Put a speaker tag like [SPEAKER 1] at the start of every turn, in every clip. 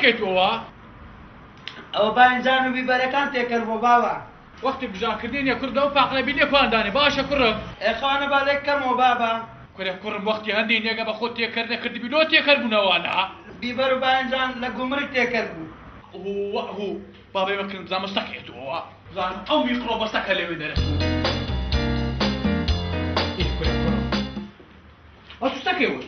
[SPEAKER 1] مستەکەیتەوە
[SPEAKER 2] ئەوە باینجان و بیبەرەکان تێکرد بۆ باوە
[SPEAKER 1] وەختی بژاکردنیە کوردە و پاقلە بینێ کوواندانێ باشە کوڕم
[SPEAKER 2] ئێخوانە با لێک کەمەوە بابا
[SPEAKER 1] کورێ کوڕم وەختی هەندێ نێگە بە خۆت تێکرد نەکردی بینۆ تێکردبوونەوەنا
[SPEAKER 2] بیبەر و باینجان لە گومرگ تێکرد بوو
[SPEAKER 1] هو بابێ بەکردم زان مستەکەیتەوە زانم ئەو میکڕۆ بەستەکە لەوێ دەرەچوو کورێ کوڕم ئەو سوستەکەیوت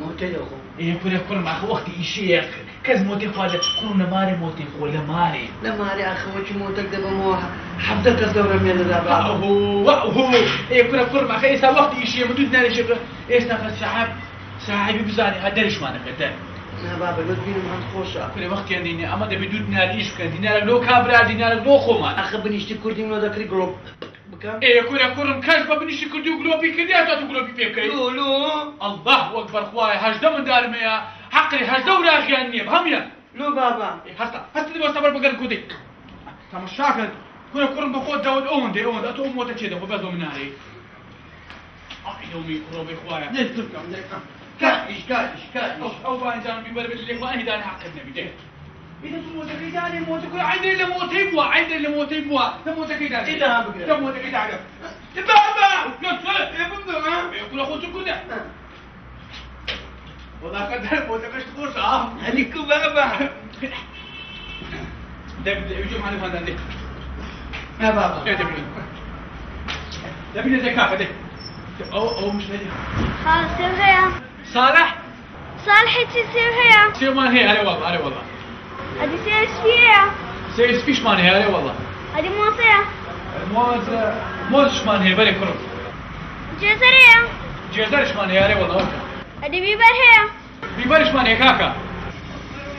[SPEAKER 2] موتەی دەخۆ
[SPEAKER 1] کورێ کوڕم ئاخە وەختی ئیشەیە کەس مۆتی خوا لە کوڕ لە مارێ مۆتی خۆ لە مارێ
[SPEAKER 2] لە مارێ ئاخەوەکی مۆتەک دەبەمەوە حەفدە کەس دەورە مێنەدا
[SPEAKER 1] کورە کوڕم ئاخە ئێستا وەختی ئیشەیە من دوود نارێشێ ئێستا خە ساحیبی بزانێ هە دەرشمانەکە دەر
[SPEAKER 2] بابا لۆت بینم هەند خۆشە
[SPEAKER 1] کورێ وەختیان دینێ ئەمە دەبێت دوود ناریش بکەن دینارە لۆ کابرا دیینارە دۆ خۆمان
[SPEAKER 2] ئەخە بنیشتی کوردی منۆ دەکری گڵۆب بکەم
[SPEAKER 1] کورە کوڕم کەس بە بنیشتی کوردی و گلۆپی کردیا تا تو گلۆپی پێ بکەیت
[SPEAKER 2] لۆ
[SPEAKER 1] الله وەکبەر خوایە هەژدە مندارمەیە حەقی هەژدە وراغیان نییە هەمیان
[SPEAKER 2] لۆ بابا
[SPEAKER 1] هەستا دەبەستە بەر بەگەر کودی تەماشاکە کورە کوڕم بە خۆت داوت ئەوەندێ ئەوەندە ئەتۆ مۆتە چێ دەخۆ بەزۆ منارەی ئەومی کوڕۆ بێ خوایە ئەو بانجان بیبەر بێت لێخوانی دانێ حەقت نەبی إذا موتك يداني موتك عيني اللي موتي بوا عيني اللي موتي بوا موتك يداني
[SPEAKER 2] إذا بقدر
[SPEAKER 1] موتك يداني بابا يا بابا يقول أخوك كذا والله قدر موتك إيش تقول
[SPEAKER 2] عليك بابا
[SPEAKER 1] دب يجوا معنا هذا ده
[SPEAKER 2] يا بابا
[SPEAKER 1] إيه دبي زي كافة ده أو مش هذي
[SPEAKER 3] خلاص سير هيا
[SPEAKER 1] صالح
[SPEAKER 3] صالحي تسير هيا
[SPEAKER 1] سير ما هي على والله على والله
[SPEAKER 3] هذه سير فيها
[SPEAKER 1] سير فيش ما هي على والله
[SPEAKER 3] هذه موصية
[SPEAKER 1] موز شمان هي بالي كرم
[SPEAKER 3] جزرية
[SPEAKER 1] جزر شمان هي على والله
[SPEAKER 3] هذه بيبر هيا
[SPEAKER 1] بيبر شمان هي كاكا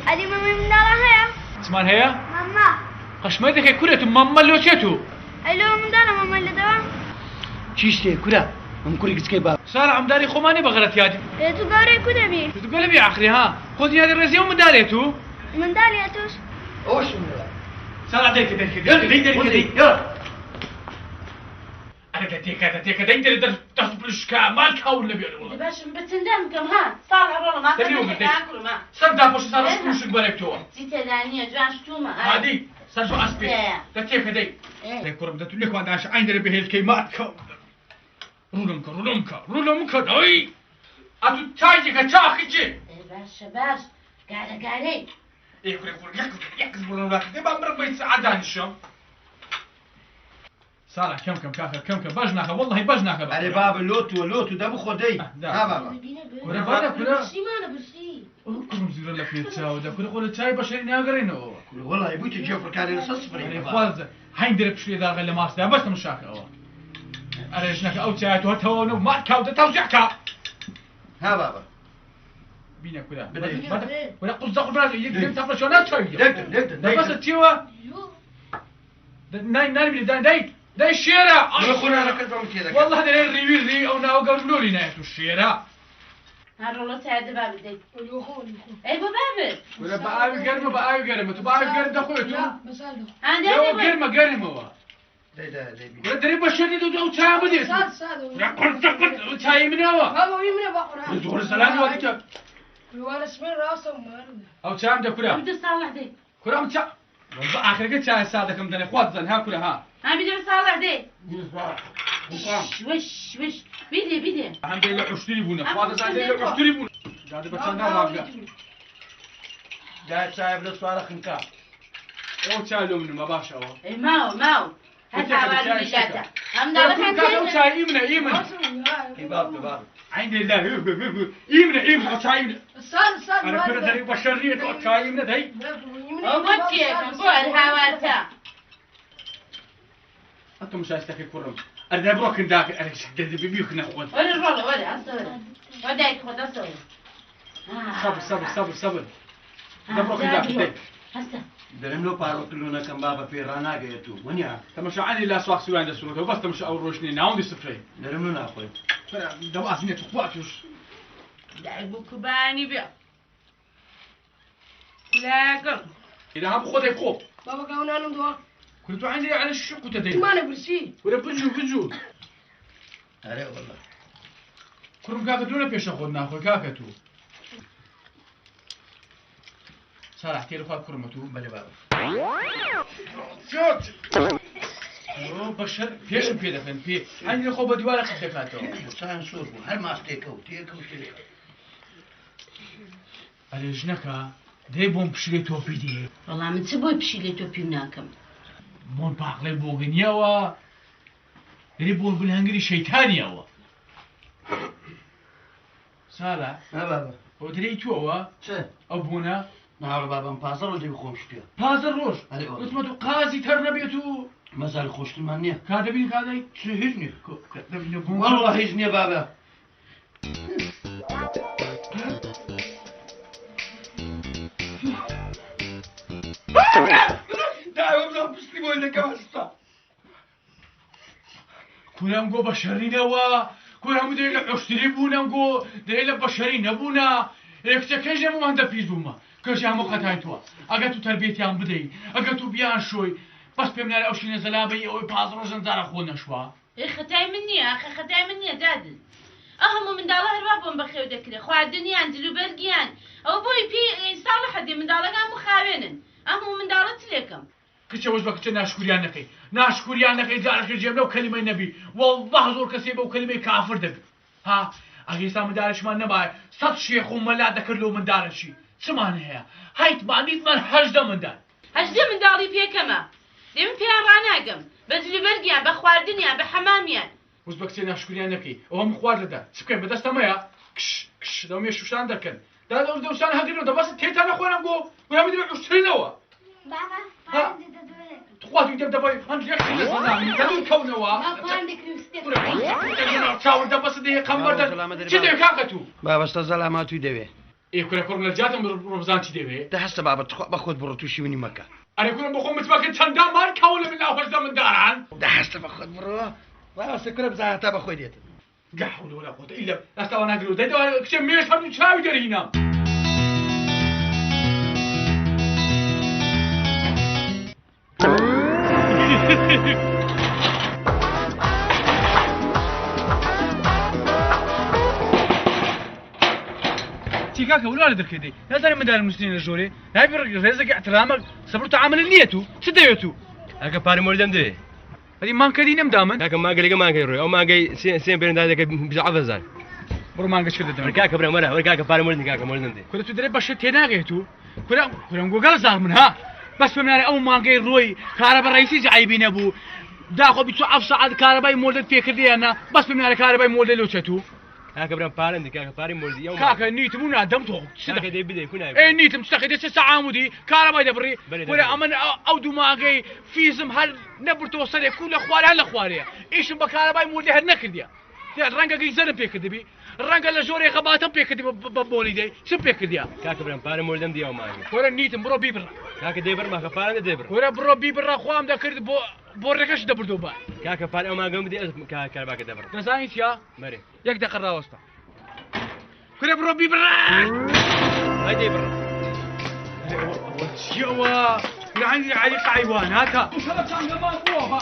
[SPEAKER 3] هذه مامي من دارها هيا
[SPEAKER 1] شمان هي
[SPEAKER 3] ماما
[SPEAKER 1] خشمتك كرة ماما لو شتو
[SPEAKER 3] ألو من دارها ماما اللي دوا
[SPEAKER 2] چیشتێ کورە ئەم کوڕی گچکەی بابا
[SPEAKER 1] صالح عمداري خماني بغرت يادي
[SPEAKER 3] تو قاري كده بي
[SPEAKER 1] تقول بي آخري ها خذ يا الرزية ومن داريتو
[SPEAKER 3] من داري أتوش
[SPEAKER 2] ئەوش
[SPEAKER 1] صالح ديك يلا أنا ديك در تصب الشكا مالك أول نبي والله
[SPEAKER 4] باش بتندم كم ها صالح والله ما
[SPEAKER 1] تبي
[SPEAKER 4] تاكل ما
[SPEAKER 1] صار دافوش صار شو بالك تو
[SPEAKER 4] زيت دانية جوان شتوما
[SPEAKER 1] هذه صار شو أسبي تتيك دي ديك كرم دتو لك وانا عايش عندي به الكيمات رولمك داي أتو تايجك تاخيجي
[SPEAKER 4] باش قاعدة
[SPEAKER 1] إيه كوري يكز بقولون لك دي بامرك بيت عدان الشام صالح كم كاخر بجناخه والله بجناخه
[SPEAKER 2] ئەرێ بابا لۆتو دەبوو خۆدەی ها بابا
[SPEAKER 1] كوري بادا كوري
[SPEAKER 4] برشي ما أنا برشي
[SPEAKER 1] كورم زيرو لك يتساو ده كوري قول تاي بشري ناغرينو
[SPEAKER 2] والله بوتي جێفڕکاری لەسەر سفرەی
[SPEAKER 1] خواز هين درب شوي دار غير ماس ده بس مشاكل أو أرجناك أو تاي تو تو ما كاو توزعك
[SPEAKER 2] ها بابا
[SPEAKER 1] بينا كوري بدا ولا قصدق براز يقدر تفرش ولا تاي
[SPEAKER 2] دقدر
[SPEAKER 1] بس تيوا ناي ده الشارع والله ده الريوي او ناو قالوا لي نايتو الشارع
[SPEAKER 4] هالرولة ساعد باب دي اي بابا
[SPEAKER 1] ولا بقى قرمه تبقى قرمه ده خويتو
[SPEAKER 3] لا مساله
[SPEAKER 4] عندي
[SPEAKER 1] قرمه هو ولا دريب الشديد او تعبدي
[SPEAKER 3] ساد
[SPEAKER 1] لا كنت تاي من هو
[SPEAKER 3] بابا ويمنا بقرا
[SPEAKER 1] دور السلام وقت
[SPEAKER 3] وانا اسمي راسه ومرد
[SPEAKER 1] او تعم ده كلها
[SPEAKER 4] بدي صالح دي
[SPEAKER 1] كلها متع والله اخر قلت شاي سادك مدني خوات زن ها كلها ها
[SPEAKER 4] ها بدي صالح دي وش بدي
[SPEAKER 1] الحمد لله اشتري بونا هذا زاد اشتري بونا قاعد بتسنى رابقه
[SPEAKER 2] جاي صاحب للصوارة خنكا
[SPEAKER 1] او شاي لو من ما باشا
[SPEAKER 4] اي ماو هات عوالي اللي هم دارك
[SPEAKER 1] او شاي يمنا
[SPEAKER 2] باب
[SPEAKER 1] عند الله يمنا شاي يمنا
[SPEAKER 3] ساد
[SPEAKER 1] انا كنت دري بشريه او شاي يمنا داي
[SPEAKER 4] وبكي بقول هاوالتا
[SPEAKER 1] انت مش عايزتك كلهم انا بروك داخل انا شدد بيبيك ناخذ
[SPEAKER 4] ولا الرولة ولا أصلا ودايك خد أصلا
[SPEAKER 1] صبر ده بروك داخل
[SPEAKER 4] هسه
[SPEAKER 2] دەرم لەو پاڕۆکردنەکەم بابە پێڕاناگەیت و وەنیا
[SPEAKER 1] تماشا عندي لا سواق سوى عند السلوك بس تماشا اول روشني ناوندي سفري
[SPEAKER 2] دەرم لە ناخۆیت
[SPEAKER 1] دو ازمه تخواتوش
[SPEAKER 4] لعبوا كباني بيع لاقل
[SPEAKER 1] اذا هم خذ خوب
[SPEAKER 3] بابا قاونا ندوا
[SPEAKER 1] كنت عندي على الشق تدي
[SPEAKER 3] ما نبرسي
[SPEAKER 1] ولا بجو
[SPEAKER 2] ئەرێ والله
[SPEAKER 1] كرم كاكا دونا بيش اخذ ناخذ كاكا تو صالح تيري خواه كرمتو
[SPEAKER 2] بله بابا
[SPEAKER 1] شوت بشر فيشم في دفن في عندي خوب ديوار خد دكاتو
[SPEAKER 2] سان سور بو هر ماس تيكو تيكو
[SPEAKER 1] على جنكا دي بوم بشري توبي دي
[SPEAKER 4] والله من سبوي بشيلي توبي مناكم
[SPEAKER 1] بون باقلي بوغنياوا دي بون بالهنجري شيطانياوا صالح
[SPEAKER 2] ها بابا
[SPEAKER 1] ودري تووا
[SPEAKER 2] چه
[SPEAKER 1] ابونا
[SPEAKER 2] نهار بابا پازر رو دیگه خوش بیا
[SPEAKER 1] بازر روش
[SPEAKER 2] علي والله.
[SPEAKER 1] اسمه قاضي ترنبيتو
[SPEAKER 2] مازال خوش من نیه
[SPEAKER 1] كادبين كاداي
[SPEAKER 2] چه هیچ نیه
[SPEAKER 1] كادبين
[SPEAKER 2] والله هیچ نیه بابا
[SPEAKER 1] دعوة بلا بسلموا لك واسطة كلام جو بشرين هوا كلام ديلا عشتري بونا جو ديلا بشرين بونا اكتكاج مو عند بيزوما كاجا مو قطعتوا اگه تربيتي عم بدي اگه بيان شوي بس بيمنا اوشين زلابي او بازرو زندار خونا شوا
[SPEAKER 4] ختاي مني اخي ختاي مني دادن اهم من دالله هربابهم بخيو دكري خو الدنيا عندلو بلقيان او بوي بي صالح دي من دالله قام مخاوينن اهم من دالله تليكم
[SPEAKER 1] كتش وجبك كتش ناشكريان نقي ناشكريان نقي زارك الجيب لو كلمة النبي والله زور كسيبه وكلمة كافر دب ها اگه سام دارش من نباي صد شيخ وملا ذكر له من دارشي سمان هي هايت بعديت من هجده من دار
[SPEAKER 4] هجده من دالي بيكما ديم فيها راناقم بزلو بلقيان بخواردنيان بحماميان
[SPEAKER 1] وجبك كتش ناشكريان نقي وهم خوار لده سبكين بدست مايا كش كش لو ميشو شان دكن دا دور دوسان هاجرو ده بس تيتانا خونا جو ولا مدري عشرينوا
[SPEAKER 3] بابا
[SPEAKER 1] ها.
[SPEAKER 3] عندي تدوير
[SPEAKER 1] تخواتو يجيب دبي عند يكشي لسنا تدور كونوا
[SPEAKER 3] بابا عندك كريستيان
[SPEAKER 1] تشاور ده بس ده خمر ده شو ده كاكتو
[SPEAKER 2] بابا است سلامتی دوی
[SPEAKER 1] إيه كنا كورنا جاتم رمضان تدبي
[SPEAKER 2] ده هست بابا بخود برو توشی ونی مکه
[SPEAKER 1] أنا كنا بخون متبكر تندام مار كولا من أول زمن داران
[SPEAKER 2] ده هست بخود برو بابا است کنم زهتا بخودیت
[SPEAKER 1] لا حول ولا قوة إلا أستوى نقولوا ده كشم ميش هم شاوي درينا تيكاك ولا درك دي لا داري مدار المسلمين الجوري هاي رزق احترامك صبرت عامل النيتو سديتو
[SPEAKER 5] هكا باري مولدم دي
[SPEAKER 1] هذه ما كدينم دامن
[SPEAKER 5] هكا ما قال ما قال او ما قال سين بين هذاك بزعف زال
[SPEAKER 1] برو ما قش كده
[SPEAKER 5] وركاك برا مرة وركاك باري مولدم كاك مولدم دي
[SPEAKER 1] كنت تدري باش تناغيتو كنا نقول زار منها بس بمناري او ما قال روي كهرباء الرئيسي جايبين ابو داخل بيتو افصع كهرباء مولد فيك دي انا بس بمناري كهرباء مولد لوتشتو
[SPEAKER 5] هكا برا بارن دي كاك باري مولدم يوم
[SPEAKER 1] كاكا نيت مو نادم تو
[SPEAKER 5] هكا دي بدي كنا
[SPEAKER 1] اي نيت مستخدم ساعة عمودي كهرباء دبري
[SPEAKER 5] بلي
[SPEAKER 1] ولا امن او دو ما قال فيزم هل نبر توصل كل اخواري هل اخواري ايش بكهرباء مولد هنكر دي الرنجة جيزان بيك دبي الرنجة لجوري خباتم بيك دبي ببولي دي سب بيك دي
[SPEAKER 5] كاك برا باري مولدم دي يوم
[SPEAKER 1] ولا نيت برو بيبر
[SPEAKER 5] كاك دي برا ما بارن دي برا
[SPEAKER 1] ولا برو بيبر خوام ذكر بوركش دبر دوبا
[SPEAKER 5] كاك باري او ما قام بدي كاك كرباك دي برا
[SPEAKER 1] نزاينت يا
[SPEAKER 5] مري
[SPEAKER 1] يك دقر راوستا كنا برو بيبر
[SPEAKER 5] هاي دي برا
[SPEAKER 1] يوا يا عندي عليك حيوان هاكا وشرب كان ما فوها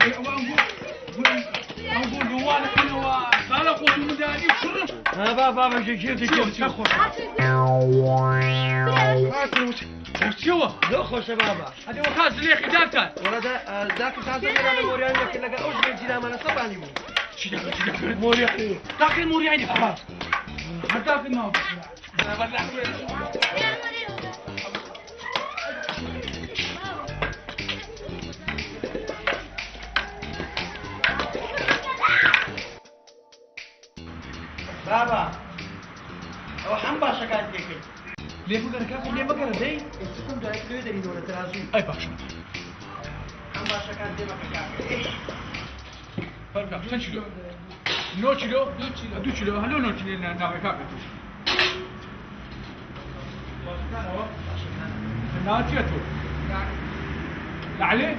[SPEAKER 1] يلا نقول جوالك انا صار اخوي من داري وشرب
[SPEAKER 2] ها بابا شو
[SPEAKER 1] تاخذ وشو
[SPEAKER 2] لا خوش بابا
[SPEAKER 1] هذا وكاز ليه خداك
[SPEAKER 2] ولا ذاك ساعة أنا موريان لكن لقى أوش من جنا ما نصب عليه
[SPEAKER 1] شو مورياني داخل مورياني هذاك النوم
[SPEAKER 2] بابا أو حم باشا كان ديك
[SPEAKER 1] ليه بقرا كافي ليه بقرا دي
[SPEAKER 2] استكم جاي كده دري ولا ترازو
[SPEAKER 1] اي باشا
[SPEAKER 2] حم باشا كان دي ما كان
[SPEAKER 1] فرقا كم كيلو نو كيلو 2 كيلو هلو نو كيلو نعمل كافي ناتيتو عليه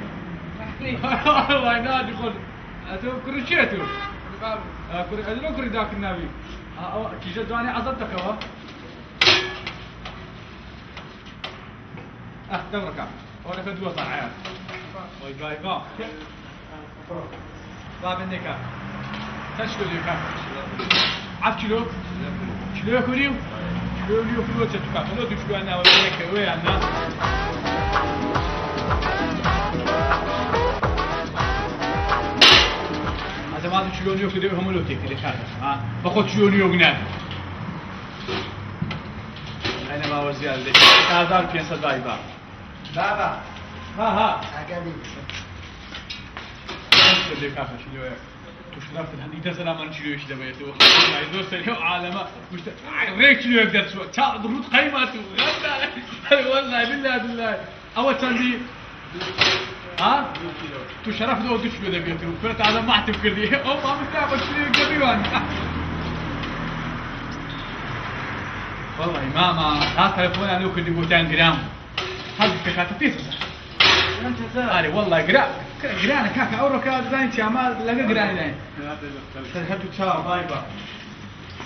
[SPEAKER 1] والله نادي خذ اتو كرشيتو كري ادلو كري ذاك النبي كي جدواني عزبتك هو دورك ولا كدوا صنعات باي باي با باب النكا تشكو ديكا 10 كيلو شلو كوريو شلو كوريو تتوقع لو تشلو انا وياك انا هذا ما شلون يوكل هم لو تيك اللي خاطر ها باخذ شلون يوغنا انا ما وزيال لي هذا كان صداي بابا ها
[SPEAKER 2] أكاديمي
[SPEAKER 1] اللي خاطر شلو تشرفت الحديث سلام عن شلو ايش دبيته عايزو سريع عالمه مش ريك شلو يقدر شو ضغط قيمته والله بالله اول تندي ها تشرفت لو تشلو دبيته كنت هذا ما اعتبر لي او ما متابع شلو يقدر يوان والله ما هذا تليفون انا كنت 200 جرام هذا كانت بيسه
[SPEAKER 2] أنت زار
[SPEAKER 1] أري والله قرأنا كاكا أورو كذا زين شامال لقى قرأنا زين. هاتو تشاو باي باي.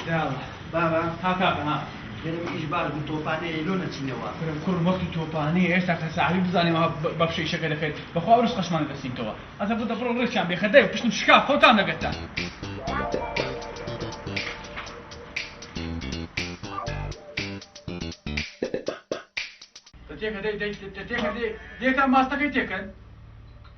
[SPEAKER 1] يلا
[SPEAKER 2] بابا
[SPEAKER 1] ها كاكا ها.
[SPEAKER 2] يرمي إجبار بتوفاني لونه تنوا
[SPEAKER 1] كل وقت توباني إيش تاخذ ساعة بزاني ما ببشي شكل خير بخوا أورس قشمان قسيم توا. هذا بده برو ريش عم بيخديه وبش نشكاف خوتان لقيته. تتيك ما استكيتك.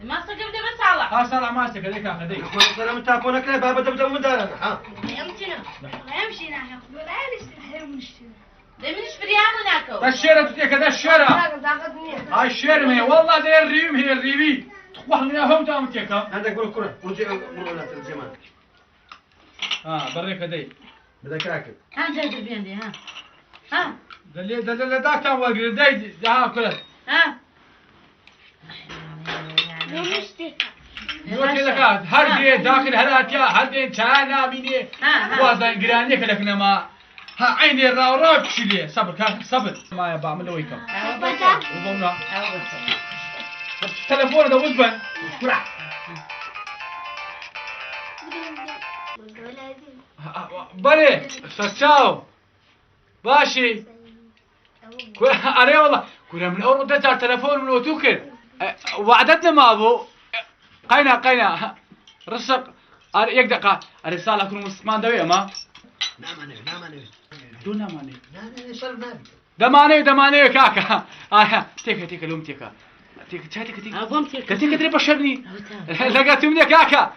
[SPEAKER 4] ما استقبل بس صالح
[SPEAKER 1] ها صالح ما استكيت ذيك أخذ ذيك.
[SPEAKER 2] يقول سلام تابونك لا بابا تبدأ مدارنا ها
[SPEAKER 3] يمشينا ما يمشي نحن ولا نشتري ونشتري
[SPEAKER 4] ده من اشتريها هناك
[SPEAKER 1] ده الشارع تتيك ده الشارع. هاي الشارع هي والله ده الريم هي الريبي. تخبح لنا هم تام تيك.
[SPEAKER 2] عندك بقول كرة ورجع مرونات الزمان
[SPEAKER 1] بريك دي.
[SPEAKER 2] بدك راكب
[SPEAKER 4] ها جاي بيندي ها
[SPEAKER 1] ده داك تام وقري دي ها كله.
[SPEAKER 4] ها
[SPEAKER 3] نشتري
[SPEAKER 1] يقول لك هردي داخل هراتيا هردي تانا ميني وازن جراني كلك نما ها عيني راو بشلي صبر كان صبر ما بعمل ويكم وضمنا تليفون ده وزبن
[SPEAKER 2] بسرعة
[SPEAKER 1] بلي تشاو باشي أري والله كنا من أول مدة تليفون من أوتوكل وعدتنا ما أبو قينا رسق يك دقة الرسالة كل مسلمان دوي أما
[SPEAKER 2] نعم أنا
[SPEAKER 1] دون ماني
[SPEAKER 2] لا شرب نبي
[SPEAKER 1] دماني كاكا تيك لوم تيك
[SPEAKER 4] أبوم تيك
[SPEAKER 1] تري بشرني لقيت مني كاكا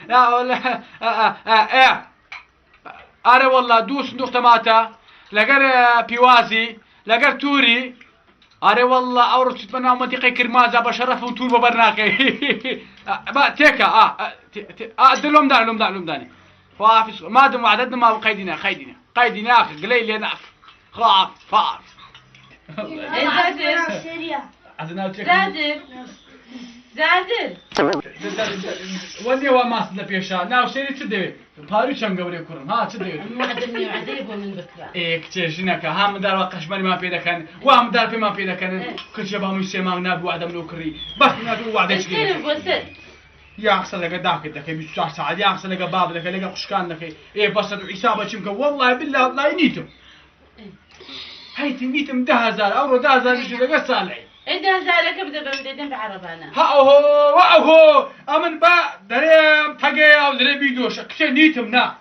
[SPEAKER 1] لا والله أري والله دوس نقطة ماتا لقر بيوازي لقر توري أري والله أورد تتمنى منطقة كرمازة بشرف وتور ببرناكي ما تيكا لوم داني فافس ما دم وعددنا ما قيدنا أخي قليل لنا خاف فار
[SPEAKER 4] زادر
[SPEAKER 1] ودي هو ماس لبيشا ناو شيء تدوي بارو شام قبل كورن ها تدوي
[SPEAKER 4] معدني عذيب من بكرة
[SPEAKER 1] إيه كتير شنكا هم دار وقش ما في ذكان وهم دار في ما في ذكان كل شيء بهم يسمع ناب وعد من وكري بس نادو وعد
[SPEAKER 4] اشتري وسد
[SPEAKER 1] يا أحسن لك داك دك بيسوع سعد يا أحسن لك باب لك قشكان لك إيه بس عصابة شمك والله بالله لا ينيتم هاي تنيتم 10000 أورو 10000 يجي لك صالح
[SPEAKER 4] انت هزارك بدأ بمدين بعربانا
[SPEAKER 1] هاو أمن با دريم تجي أو دريم بيدوش كتير نيتم نا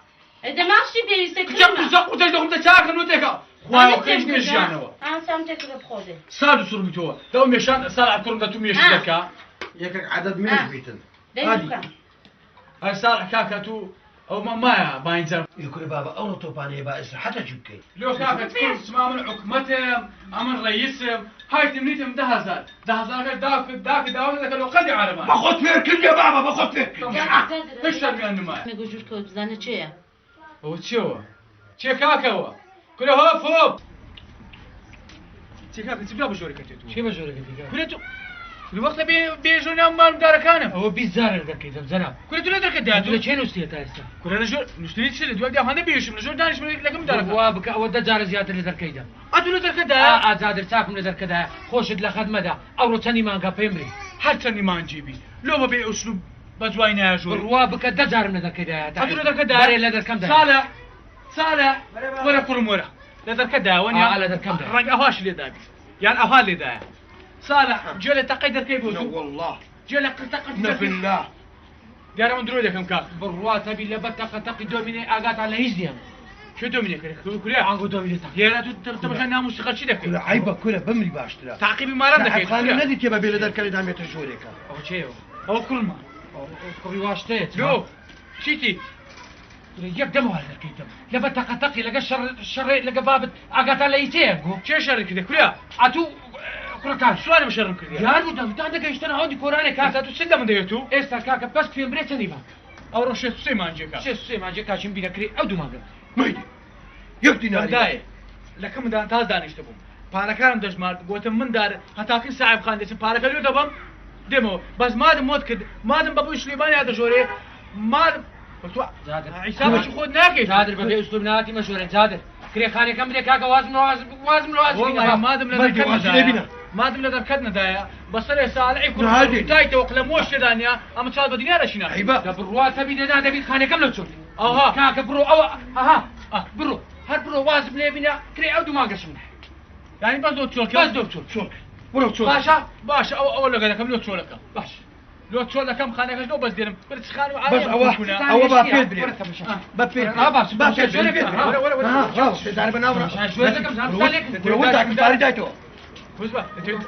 [SPEAKER 4] انت ماشي بيسك
[SPEAKER 1] كتير تزق وتجدهم تشاكل نوتيكا خوايا كيش نجانوا
[SPEAKER 4] أنا سامتك بخوده
[SPEAKER 1] سادو سر بتوه ده مشان صالح كرم ده توميش ذكا
[SPEAKER 2] ياك عدد من بيتن
[SPEAKER 4] دايما
[SPEAKER 1] هاي صالح كاكاتو أو ما باينزر
[SPEAKER 2] يقول بابا أورو توباني بائس حتى جبكي
[SPEAKER 1] لو كاكا تكون اسمه من حكمتهم أمن رئيسهم هاي تمنيتهم 10000 داك لك لو قد عربان
[SPEAKER 2] باخذ فيك يا بابا باخذ فيك
[SPEAKER 1] ايش تبي أنا ما
[SPEAKER 4] نقول جوش كود زانة شيء
[SPEAKER 1] هو تشو كاكا هو كله هوب كاكا تبغى بجوري كتير
[SPEAKER 6] شي مجهول كذا
[SPEAKER 1] كله تو الوقت بيجونا ما مداركانه
[SPEAKER 6] هو بيزار ذاك كذا زنا
[SPEAKER 1] كله تقول لك ده
[SPEAKER 6] هذول شنو استيت هسه
[SPEAKER 1] كله نجور نشتري تشتري دول ده هذا بيشم نجور دانش لك مدارك
[SPEAKER 6] هو بك ودا جار زياده اللي ذاك كذا
[SPEAKER 1] أدول ذاك ده
[SPEAKER 6] ازاد ساكم نظر كذا خوش لخدمه ده او ثاني ما قفمري
[SPEAKER 1] حتى ما نجيبي لو ببيع أسلوب بجواينا جور
[SPEAKER 6] بروا بك دجار من ذاك كذا
[SPEAKER 1] أدول ذاك ده
[SPEAKER 6] بري لدر كم ده
[SPEAKER 1] صالح ورا كرم ورا لدر كده ونيا
[SPEAKER 6] لدر كم ده
[SPEAKER 1] رنج أهواش اللي دابي يعني أهوال اللي ده صالح جولة تقدر كيف يوسف
[SPEAKER 2] والله
[SPEAKER 1] جولة تقدر
[SPEAKER 2] بالله
[SPEAKER 1] دار من درودة كم كاك
[SPEAKER 6] بروا تبي لبتك تقي دوميني اغات على هيزيان
[SPEAKER 1] شو دومينيك كوريا
[SPEAKER 6] عنگو دومینێت
[SPEAKER 1] يا تبغى ناموس خرشي دك
[SPEAKER 2] كل عيبة كلها بمري باشترا
[SPEAKER 1] تعقيبي ما رندك
[SPEAKER 2] خانة ندي تبى بيلا در كلي دام يتجوريك
[SPEAKER 6] ئەو چێەوە
[SPEAKER 1] او كرما
[SPEAKER 6] کوڕی واشتێت
[SPEAKER 1] لو شيتي
[SPEAKER 6] یەک دەموال دەکەیتم لە بە تەقەتەقی لەگە شەڕێ لەگە بابت ئاگاتا لە ئیتەیە گۆ
[SPEAKER 1] شو شارك كده كوريا
[SPEAKER 6] ئەتوو کوڕەکان
[SPEAKER 1] سؤال مشرم كده
[SPEAKER 6] یار بوو دەوتان دەگەیشتنە هەودی کۆرانێک
[SPEAKER 1] كاسة
[SPEAKER 6] کاکە
[SPEAKER 1] تسد من ديتو
[SPEAKER 6] ئێستا کاکە بەس پێم برێ چەندی بە
[SPEAKER 1] او روش سي مانجيكا
[SPEAKER 6] شێ سوێ ماجێ کاچین بینەکرێ ئەو دووماگە
[SPEAKER 2] ميدي يك ديناري
[SPEAKER 1] داي لكم دان تاز دانش تبوم پارەکانم دەژمارد گوتم من دار هەتاکن ساحب خان دەچم پارەکە لێ دەبم دێمەوە بەس مادم مۆت کرد مادم بەبووی سلێمانی هاتەژۆرێ مادم عیسابەشی خۆت ناکەیت
[SPEAKER 6] جادر بەبێ ئوستوب نهاتی مەشورە جادر کرێخانەکەم بدێ کاکە وازم
[SPEAKER 1] والله مادم لە
[SPEAKER 2] بردي
[SPEAKER 1] دەرکەت
[SPEAKER 2] واجب لێبینە.
[SPEAKER 1] مادم لە دەرکەت نەدایە بەسەرێ ساڵعی
[SPEAKER 2] نهادي.
[SPEAKER 1] کوتایتەوە لە مۆش لێدانیا ئەمە چاڵ بە دیارەشینا
[SPEAKER 2] عيبة
[SPEAKER 6] دەبڕوا تەبی دەدا دەبیت خانەکەم لە چۆن
[SPEAKER 1] ئاها
[SPEAKER 6] کاکە بڕۆ ئەوە ئەها بڕۆ هەر بڕۆ وازم لێ بینە کرێ ئەو دووماگەشم
[SPEAKER 1] یعنی بەس دۆ چۆڵ
[SPEAKER 6] بەس دۆ چۆن
[SPEAKER 2] شو ورو شو
[SPEAKER 1] باشە ئەوە لەگەلەکەم لۆ چۆلەکەم
[SPEAKER 6] باش
[SPEAKER 1] لۆ چۆلەکەم خانەکەش لۆ بەس دێنم برچ خان و
[SPEAKER 2] بس أوا بابيت بري بابيت
[SPEAKER 6] باش
[SPEAKER 2] بابيت
[SPEAKER 6] شوێنە بێت
[SPEAKER 2] دار بناورا
[SPEAKER 6] شوێنە دەکەم زانم
[SPEAKER 2] ودك فاري دايتو
[SPEAKER 1] بوزبا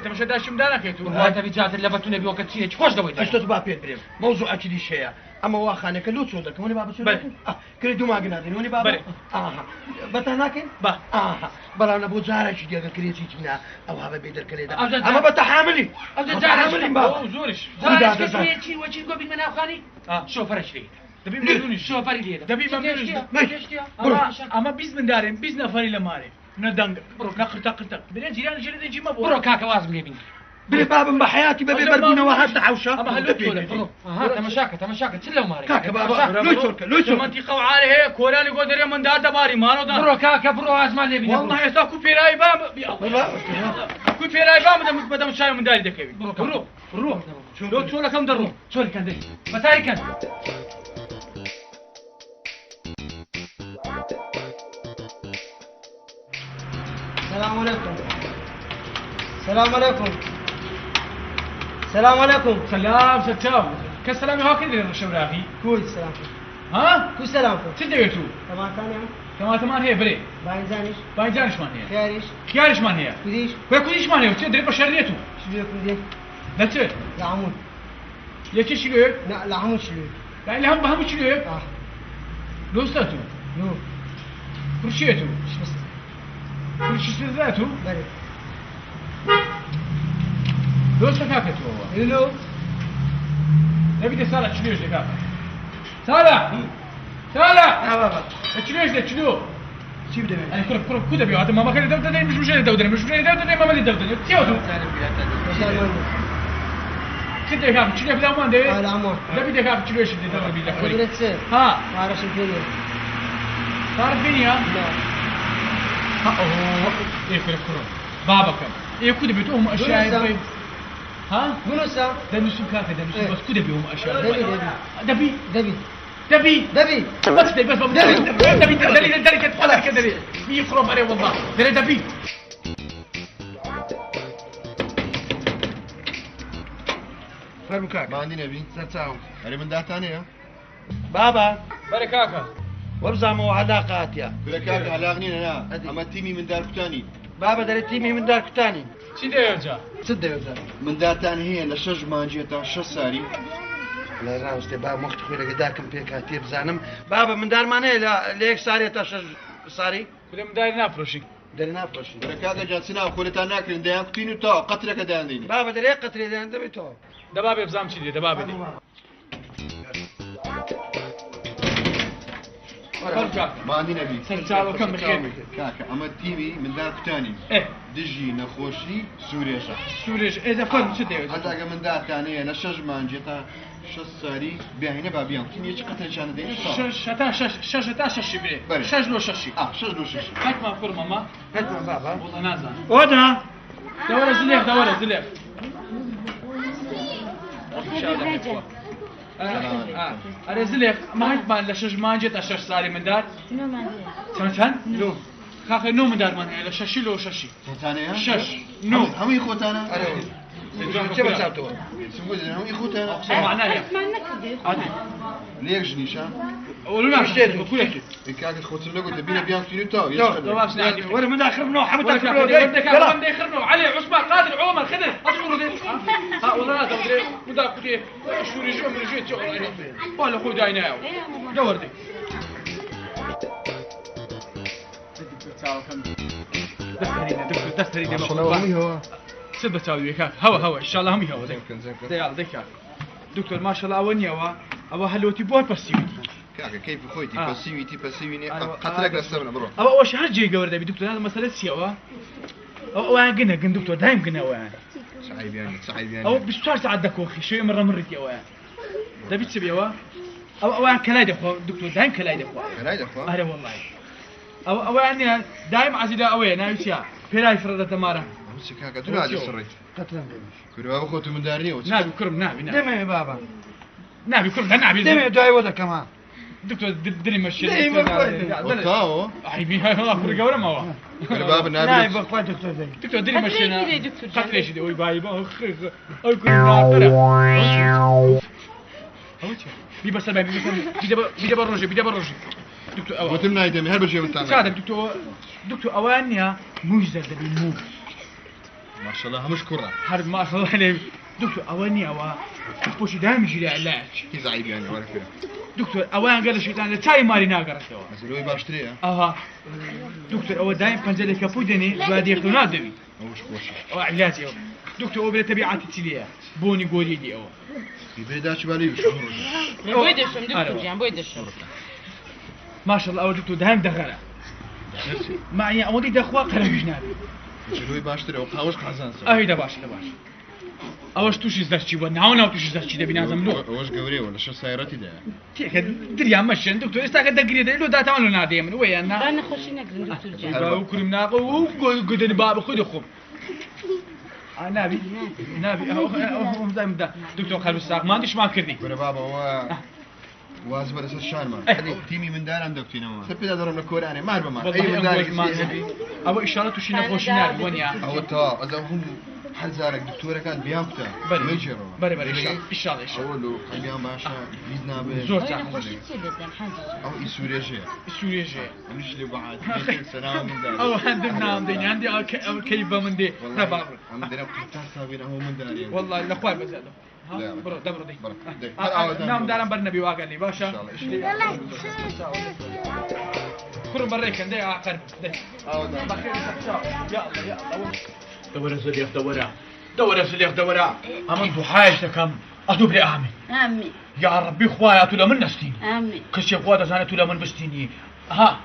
[SPEAKER 1] تمشى داشم دانەکەیت و
[SPEAKER 6] تەبی جادر لە بەتونە بیەوە کە چیە خۆش دەوەیت
[SPEAKER 2] اشتو بابيت بري موضوع اكيد شيء اما واخانه كلو شو دك وني بابا شو
[SPEAKER 1] بلى.
[SPEAKER 2] كري دوما قنادين وني بابا
[SPEAKER 1] بلى.
[SPEAKER 2] بتاناكن
[SPEAKER 1] با
[SPEAKER 2] بلا انا ابو زهره شي ديال كريتي جنا او هذا بيدر كريدا
[SPEAKER 6] أو زاد-
[SPEAKER 2] اما بتحاملي
[SPEAKER 6] أو زاد-
[SPEAKER 2] بتحاملي بابا
[SPEAKER 1] او زورش
[SPEAKER 6] چی وەچی گۆ بین مناوخانی شۆفەرش لێ
[SPEAKER 1] دەبی مەمنونیش
[SPEAKER 6] شۆفەری لێ
[SPEAKER 1] دەبی مەمنونیش ئەمە بیست مندارێن بیست نەفەری لە مارێ نەدەنگ نەقرتە قرتە برێن جیران ژێ دەجی مە
[SPEAKER 6] بڕۆ کاکە وازم لێ بین
[SPEAKER 2] بري بابا بحياتي ببي بربونه وحتى حوشه
[SPEAKER 1] ئەمە هەلو چۆلە
[SPEAKER 6] تەمەشاکە چ لەو مارێ
[SPEAKER 2] كاكا بابا لو شركه لو شركه
[SPEAKER 1] منتیقە و عارێ هەیە کۆرانی گۆ دەرێ مندار دەباری مانۆدان
[SPEAKER 6] بڕۆ کاکە بڕۆ ئازمان لێ بین
[SPEAKER 1] والله ئێستا کوپێرایی بام کوپێرایی بام بەدەم شای منداری دەکەوی بڕۆ بڕۆ لۆ چۆلەکەم دەڕۆ
[SPEAKER 6] چۆرکەن دەی بەتاریکەن
[SPEAKER 2] السلام عليكم السلام عليكم السلام عليكم
[SPEAKER 1] سلام ستاو كسلامي هاكي دير الشوراغي
[SPEAKER 2] كوي السلام
[SPEAKER 1] ها
[SPEAKER 2] كوي السلام
[SPEAKER 1] تديتو
[SPEAKER 2] تمام ثانية
[SPEAKER 1] كما تمان هي بري
[SPEAKER 2] باين زانش
[SPEAKER 1] بايجانش مان هي
[SPEAKER 2] خيرش
[SPEAKER 1] خيارش مان هي
[SPEAKER 2] كوديش
[SPEAKER 1] كوديش مان هي تدري بشريتو
[SPEAKER 2] شلو كودي
[SPEAKER 1] لا تي
[SPEAKER 2] لعمود
[SPEAKER 1] يكي شلو
[SPEAKER 2] لا لعمود شلو
[SPEAKER 1] يعني لهم بهم شلو
[SPEAKER 2] اه
[SPEAKER 1] لوستاتو
[SPEAKER 2] نو
[SPEAKER 1] كرشيتو
[SPEAKER 2] مش بس
[SPEAKER 1] كرشي ذاتو
[SPEAKER 2] بري
[SPEAKER 1] لوستاكاكتو هو
[SPEAKER 2] هلو
[SPEAKER 1] نبي صالح شلو زكاك صالح صالح
[SPEAKER 2] اه بابا
[SPEAKER 1] شلو زك شلو
[SPEAKER 2] شو بدي
[SPEAKER 1] يعني كل كده بيو هذا ما كان دودة مش مش دودة مش مش دودة ما مالي دودة تيودو كده كاب شلو بلا ما ده
[SPEAKER 2] العمود
[SPEAKER 1] نبي ده كاب شلو شدي دودة بيلا كوري
[SPEAKER 2] قدرت سير
[SPEAKER 1] ها
[SPEAKER 2] عارف الدنيا
[SPEAKER 1] صار فيني ها
[SPEAKER 2] لا
[SPEAKER 1] اوه ايه كده كرو بابا كم ايه كده بيتوهم اشياء ها
[SPEAKER 2] منو سا
[SPEAKER 1] ده نسو كافي ده نسو بس كده بيهم اشياء
[SPEAKER 2] دبي
[SPEAKER 1] دبي
[SPEAKER 2] دبي
[SPEAKER 1] دبي
[SPEAKER 2] دبي
[SPEAKER 1] بس دبي دبي تحضر كده يخرب عليه والله ده دبي
[SPEAKER 2] فرمكاك
[SPEAKER 7] ما عندي نبي
[SPEAKER 2] سرتاهم
[SPEAKER 7] أنا من داتاني ها
[SPEAKER 2] بابا
[SPEAKER 1] بركاكا
[SPEAKER 2] وابزعموا علاقات يا
[SPEAKER 7] لك على أغنينا أنا أما تيمي من دار كتاني
[SPEAKER 2] بابا دريتيمي من دار كتاني
[SPEAKER 1] شي ده يرجع
[SPEAKER 2] صدق يا زلمه
[SPEAKER 7] من داتاني هي لشج مانجيتا شو ساري
[SPEAKER 2] لا راوستي بابا وقت خويا قداكم بيك هاتي بزانم بابا من دار ماني لا ليك ساري تشج ساري
[SPEAKER 1] كده مداري نافرشي
[SPEAKER 2] درنا فرشي
[SPEAKER 7] لك هذا جالسنا وخلتا ناكرين ديان كتينو تا قتلك ديان ديني
[SPEAKER 2] بابا دري قتري ده انت بيتو
[SPEAKER 1] دبابي بزام شي دبابي دي بركاكا
[SPEAKER 7] ما عندي نبي
[SPEAKER 1] سرچاو كم بخير
[SPEAKER 7] كاكا أما تيمي من دار كتاني
[SPEAKER 1] ايه
[SPEAKER 7] دجي نخوشي سوريا شا
[SPEAKER 1] سوريش اذا فن شو ده
[SPEAKER 7] حتى من داتاني لشج مانجيتا شو ساري بيهنا بابيان تيمي يجي قتل شان ديني
[SPEAKER 1] شتا شش بري
[SPEAKER 7] بله.
[SPEAKER 1] شش لو ششي
[SPEAKER 7] شج لو شش
[SPEAKER 1] هات ما فور ماما
[SPEAKER 2] هات بابا
[SPEAKER 1] والله نازل
[SPEAKER 2] ودا
[SPEAKER 1] دور زليخ دور زليخ أنا زليخ ما هيك ما لشش ما جت أشش صاري من دار سمعتان؟ لو خاخ نو من دار من هي لششي لو ششي
[SPEAKER 7] تاني ها
[SPEAKER 1] شش نو
[SPEAKER 7] هم يخوتانا
[SPEAKER 2] چه بەچاتەوە
[SPEAKER 7] سموز انا يخوت انا
[SPEAKER 1] معناها عادي
[SPEAKER 7] ليك جنيشان
[SPEAKER 1] قولوا لنا شيء كلك
[SPEAKER 7] كاك خوت لك بينا بيان كيلو
[SPEAKER 2] وەرە من داخربنەوە حەمووتان
[SPEAKER 1] بدي يخربوا علي عثمان قادر عمر خدر اصبروا دي ها والله لا تدري مدا كنت شو رجع من رجعت ولا خو داينا دور دي دستري
[SPEAKER 7] هو
[SPEAKER 1] سبت تساوي هيك هوا ان شاء الله هم هوا يلا ديك دكتور ما شاء الله اوني او هلوتي بور بسيوتي
[SPEAKER 7] كاك كيف خويتي بسيويني قتلك للسمنه برو
[SPEAKER 1] او اول شيء هرجي قور دبي دكتور هذا مساله سيوا او انا قلنا دكتور دايم قلنا وين
[SPEAKER 7] صعيب يعني
[SPEAKER 1] او بشتار ساعات دكوخي شوي مره مرت يا وين دبي تسبيوا او انا كلايد اخو دكتور دايم كلايد اخو
[SPEAKER 7] كلايد اخو
[SPEAKER 1] اهلا والله او يعني دايم عزيزه اوي نايتيا فيراي فرده تماره
[SPEAKER 7] بس كاك دول على السري كل بابا خوتو من دارني
[SPEAKER 1] نابي كرم نابي
[SPEAKER 2] دەمێ بابا
[SPEAKER 1] نابي كرم نابي
[SPEAKER 2] دەمێ دوای وە دەکەما
[SPEAKER 1] دكتور دري مشي
[SPEAKER 7] وكاو
[SPEAKER 1] عيبي هاي الله فرقه ولا ما هو
[SPEAKER 7] كل بابا
[SPEAKER 2] نای
[SPEAKER 7] نابي
[SPEAKER 2] بەخوا دکتۆر دەی
[SPEAKER 1] دكتور دري مشينا
[SPEAKER 4] هتلاقي لي دكتور
[SPEAKER 1] قتل ايش دي وي باي با اي كل ناطره بي بس بي بروجي دكتور او
[SPEAKER 7] قلت لنا يدمي هل بجي بتعمل
[SPEAKER 1] ساعد دكتور اوانيا موجزه دبي مو
[SPEAKER 7] ما شاء الله مش كره
[SPEAKER 1] حرب ما شاء الله عليه دكتور اوانيا بوش دائما يجي علاج
[SPEAKER 7] كي زعيب يعني ولا كده
[SPEAKER 1] دكتور اوان قال الشيطان تاي ماري ناقرته
[SPEAKER 7] نزلوي باشتري
[SPEAKER 1] اها دكتور او دائما بنزل كابودني بعد يخلونا دبي
[SPEAKER 7] وش
[SPEAKER 1] او علاج او دكتور او بطبيعه التليه بوني قولي دي او
[SPEAKER 7] يبيداش بالي وش
[SPEAKER 4] بويدشم دكتور جان بويدشم
[SPEAKER 1] ما شاء الله او دكتور دائما دخله معي اودي دخوا قلم جنابي
[SPEAKER 7] نزلوي باشتري وقاوش قازان
[SPEAKER 1] اهي ده باش اوش توش زرچی و ناو توش زرچی ده بینازم لو
[SPEAKER 7] وش قوري ولا شو سيارتي ده
[SPEAKER 1] تيك دريا مشن دكتور استاك دغري ده لو داتا لو نادي من ويا انا
[SPEAKER 4] انا خوشي نقدر دكتور جان
[SPEAKER 1] باو كريم ناقو وقدن باب خذ خو نابي هو زي مدا دكتور قلب الساق ما عنديش ما كردي
[SPEAKER 7] كل بابا هو واجب بس الشارع ما تيمي من دار عندك تينا سبي دار من الكوراني ما عرف ما
[SPEAKER 1] اي من دار او اشاره توش نخوش نار ونيا
[SPEAKER 7] او تا اذا هم حل زارك دكتوره كان بيامكتا ميجرو
[SPEAKER 1] بري ان شاء الله
[SPEAKER 7] اولو قيام باشا بيدنا به
[SPEAKER 1] زور
[SPEAKER 4] انا خوشي تبدا حاجه
[SPEAKER 7] او سوريا جاي
[SPEAKER 1] سوريا جاي
[SPEAKER 7] مش اللي بعد سنه من دار
[SPEAKER 1] او عندنا عندي كيفه من دي تبع
[SPEAKER 7] عندنا قطار صابين هو من داري
[SPEAKER 1] والله الاخوان بزادوا ها برو دبرو دي
[SPEAKER 7] هل
[SPEAKER 1] نعم دارم برنبي واقع لي باشا كرم بريك عندي عقرب بخير يلا دورة زليخ دورة زليخ دورة أمن ضحايش كم أدوب لي
[SPEAKER 4] امين
[SPEAKER 1] يا ربي خوايا تولا من نستين
[SPEAKER 4] امين
[SPEAKER 1] كشي خوايا زاني تولا من بستيني ها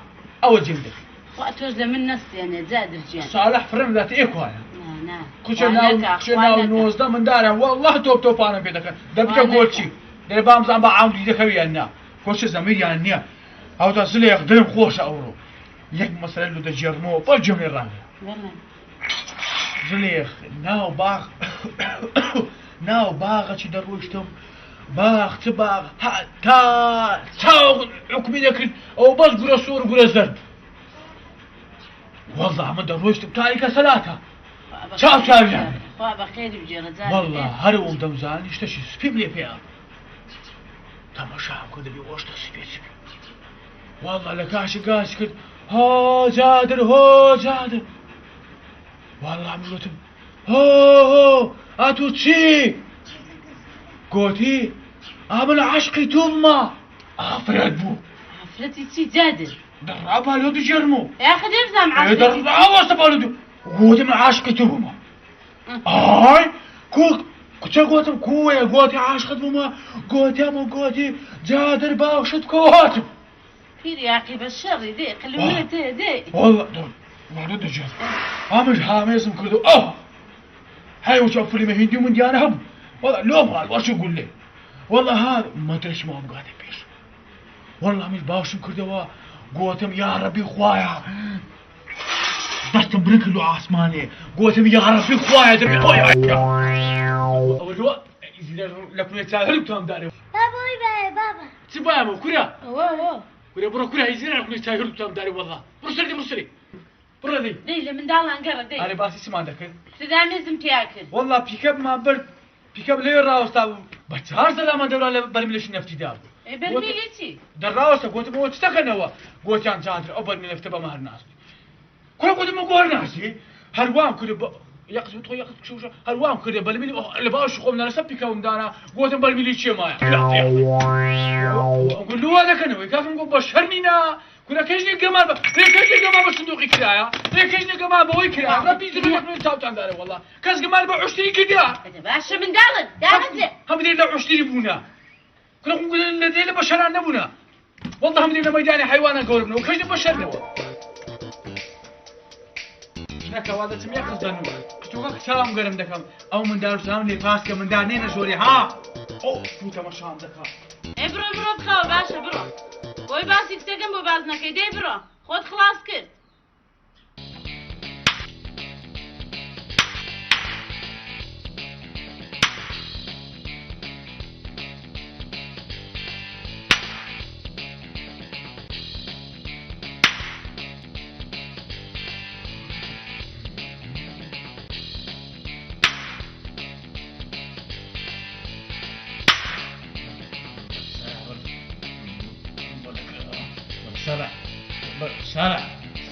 [SPEAKER 1] أول جلدك
[SPEAKER 4] وقت وزن من نص يعني زاد رجال
[SPEAKER 1] صالح فرم ذات إيه خوايا
[SPEAKER 4] نعم
[SPEAKER 1] كشنا نوزدا من داره والله توب أنا بيدك دبك قولتي ده بام زعما عاود يدخوي لنا كوش زميل يعني نيا أو تزليخ درم خوش أورو يك مثلا لو دجيرمو بجمل الراني
[SPEAKER 4] والله
[SPEAKER 1] زليخ ناو باغ شي دروشتم باغ تباغ تا تاو حكمي ذاك او بس قرصور قرصر والله ما دروشتم تاريخ ثلاثة شاف يعني
[SPEAKER 4] بابا خير بجي رجال
[SPEAKER 1] والله هرو دوزان اشتشي سبيب لي فيها تماشا كده بيوش تسبيب والله لكاش قاش كده ها جادر والله عملتهم هو اتو تشي قوتي عمل عشقي تما افرد بو
[SPEAKER 4] عفرتي تسي جادل
[SPEAKER 1] دربها لو تجرمو
[SPEAKER 4] يا اخي دفزم عفرتي
[SPEAKER 1] دربها وصبالو قوتي من عشقي تما اي كوتا قوتم كويا قوتي عشقي تما قوتي جادر باوشت قوتم
[SPEAKER 4] خير يا اخي بالشر دي خلونا دي
[SPEAKER 1] والله والله دجال عامل حاميزم كده هاي وشوف لي مهندي من ديانهم والله لو مال واش يقول لي والله هذا ما تريش ما قاعد يبيش والله مش باوش كده قوتم يا ربي خوايا بس بريك له عثماني قوتم يا ربي خوايا دربي خوايا اول وقت لكن يتساهل تام داري
[SPEAKER 3] بابا
[SPEAKER 1] تبا مو كوريا
[SPEAKER 4] واو
[SPEAKER 1] كوريا برو كوريا يزيد لكن يتساهل تام داري والله برسلي بڕێ
[SPEAKER 4] دەی لە منداڵان گەڕە دەی
[SPEAKER 1] ئارێ باسی چمان دەکرد
[SPEAKER 4] سدامێزم پیا کرد
[SPEAKER 1] والله پیکەپمان برد پیکەپ لێ ڕاوەستا بوو بە 4 سەلامان دەورا لە بەرمیلەشی نەفتیدا بوو
[SPEAKER 4] بەرمیلی چی
[SPEAKER 1] دەڕاوەستە گوتمەوە چ دەکەنەوە گوتیان جانتر ئەو بەرمی نەفتە بەمە هەر ناستی کوڕە گوتمە گۆر ناسی هەروام کرد یەقز تۆ یەقز کشوشە هەروام کرد بەرمیلی لە باوەشی خۆم لەسەر پیکەپم دانا گوتم بەرمیلی چێمایە گلووا دەکەنەوەی کاکم گوت بە شەرمینا كنا كيش نجمع كيش نجمع بصندوق كرايا كيش نجمع بوي كرايا ربي يزرق من تاوتان داره والله كاس جمال بعشري كده
[SPEAKER 4] باشا من دالن دالن
[SPEAKER 1] هم دينا عشري بونا كنا نقول لدينا بشرنا بونا والله هم دينا ميدان حيوانا قربنا وكيش بشرنا شنك هذا سميع خزانو كتوك كلام قرم دكام او من دار سلام لي فاسك من دارنينا شوري ها او فوت ما شام دكا
[SPEAKER 4] برو بخاو باشا برو بۆی باسی کتێکم بۆ باز نەکەی دەی بڕۆ خۆت خلاص کرد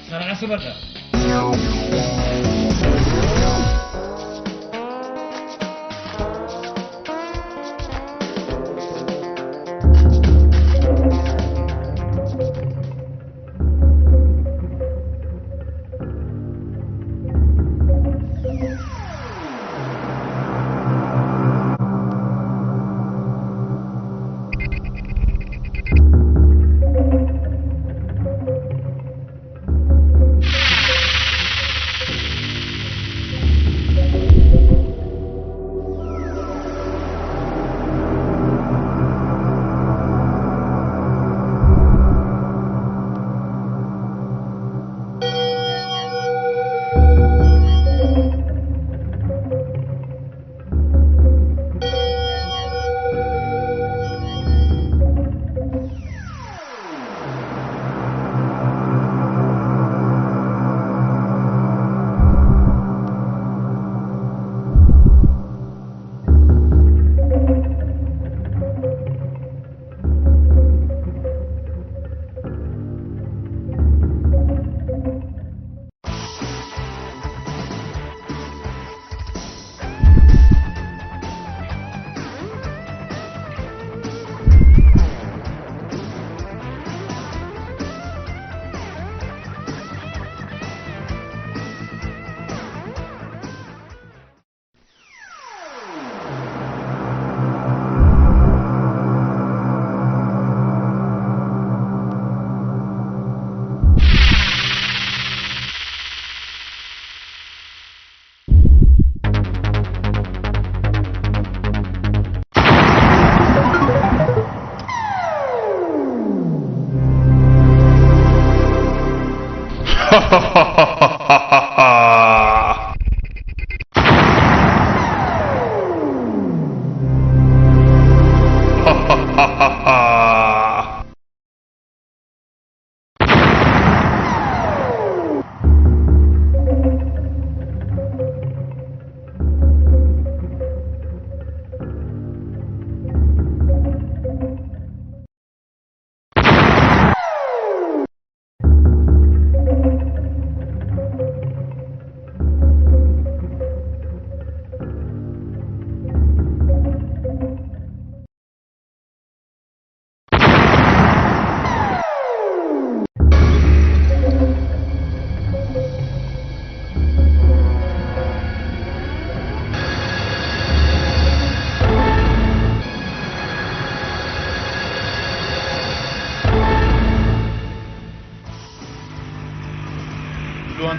[SPEAKER 1] سارع عصبتها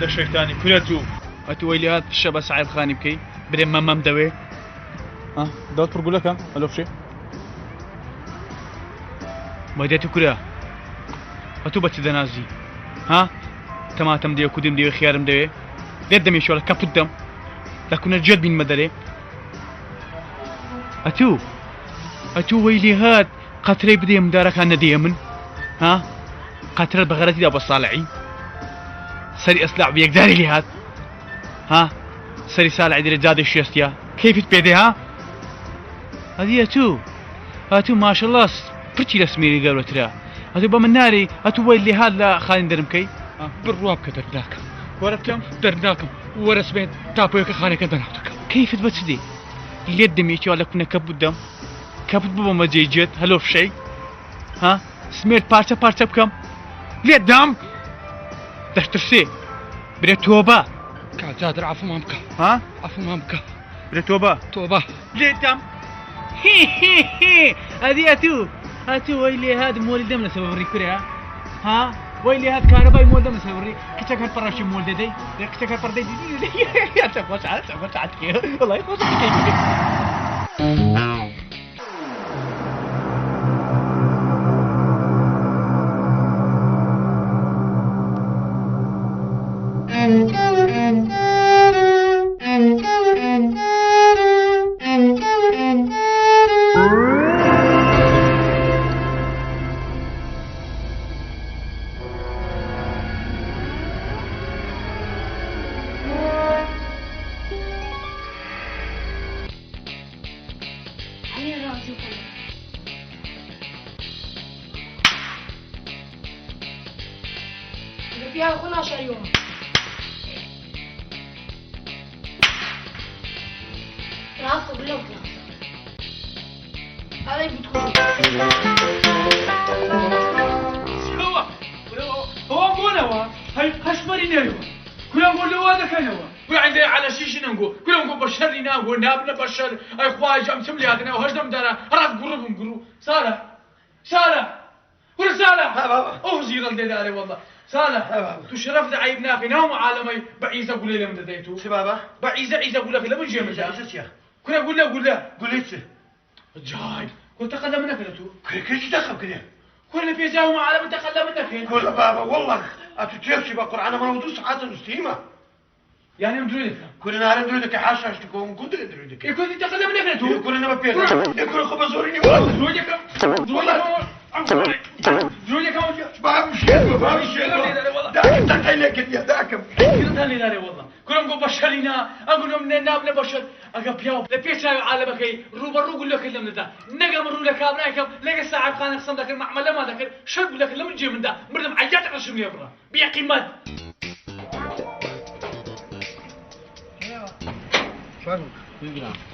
[SPEAKER 8] عندك شيطاني كلتو اتويلي هات الشبه سعيد خاني بكي بدين ما مدوي ها دوت بقول لك الو بشي ما ديتو كلها اتو بتدنازي ها تماتم ديو كدم ديو خيارم ديو دم يشول كابدم لكن الجد من مدري اتو ويلي هات قطري بدي مدارك انا ديمن ها قطر بغرتي ابو صالحي سري أسلع بيقدر لي هاد ها سري سال عدي رجاد الشيستيا كيف تبيدي ها هذه هاتو ما شاء الله برتي لسميري قالوا ترى هاتو بمن ناري هاتو ويل لي هذا خالين درمكي بالرواب كدرناكم وربكم درناكم ورسمين تابوك خانك درناكم كيف تبتدي اليد ميشي ولا كنا كبد بابا ما جيجت هلو في شيء ها سميت بارتا بكم اليد دم تشترسي بدي توبة
[SPEAKER 6] كعجادر عفو مامك
[SPEAKER 8] ها
[SPEAKER 6] عفو مامك
[SPEAKER 8] بدي توبة اليد دم هي هذه هاتو ويلي هذا مول دم نسوي ريكوريا ها ويلي هذا كهرباء مول دم نسوي كتشك هالفراش مول دي كتشك هالفردي يا تبغى ساعات والله يخوص
[SPEAKER 3] فيها أخونا شريوم راسه بالله هذا بتكون
[SPEAKER 1] هو مو هاي هشمري نيو كلهم نقولوا هذا كانوا وعندي على شيش نقول كلهم نقول بشر نقول نابنا بشر اي خواج جم لي هذا وهجم دارا راس قربهم قرو سالة ولا سالة
[SPEAKER 2] ها بابا
[SPEAKER 1] اوه زير الداري والله سالة تشرف عيب ناقي نوم عالمي بعيزة قول لي لما ديتو
[SPEAKER 2] سي بابا
[SPEAKER 1] بعيزة قول لك لما جيم جا كنا قول له
[SPEAKER 2] قلت
[SPEAKER 1] جاي قلت تقدم منك لتو
[SPEAKER 2] كيف دخل كده
[SPEAKER 1] كل بيزاهم عالم تقدم منك
[SPEAKER 2] قول بابا والله اتجيبش بقرآن ما ودوس حتى نستيمه
[SPEAKER 1] يعني مدريدك
[SPEAKER 2] كل نهار ندريدك حاشاشتكم كنت ندريدك
[SPEAKER 1] يكون تقدم منك لتو
[SPEAKER 2] كل ما بيها يكون خبزوريني والله
[SPEAKER 1] زوجك
[SPEAKER 2] بابا مشيت داك لك يا داكم
[SPEAKER 1] كده اللي داري والله كلهم قو بشرينا اقول لهم نابنا بشر اقبياو لبيش عالمك روبا روق لك اللي من ده نقر مرو لك ابنائكم لقى الساعه خان قسم ذاك المعمل ما ذاك شرب لك لما تجي من ده مردم عياتك رشم لي برا بيعقي مد
[SPEAKER 2] فرمو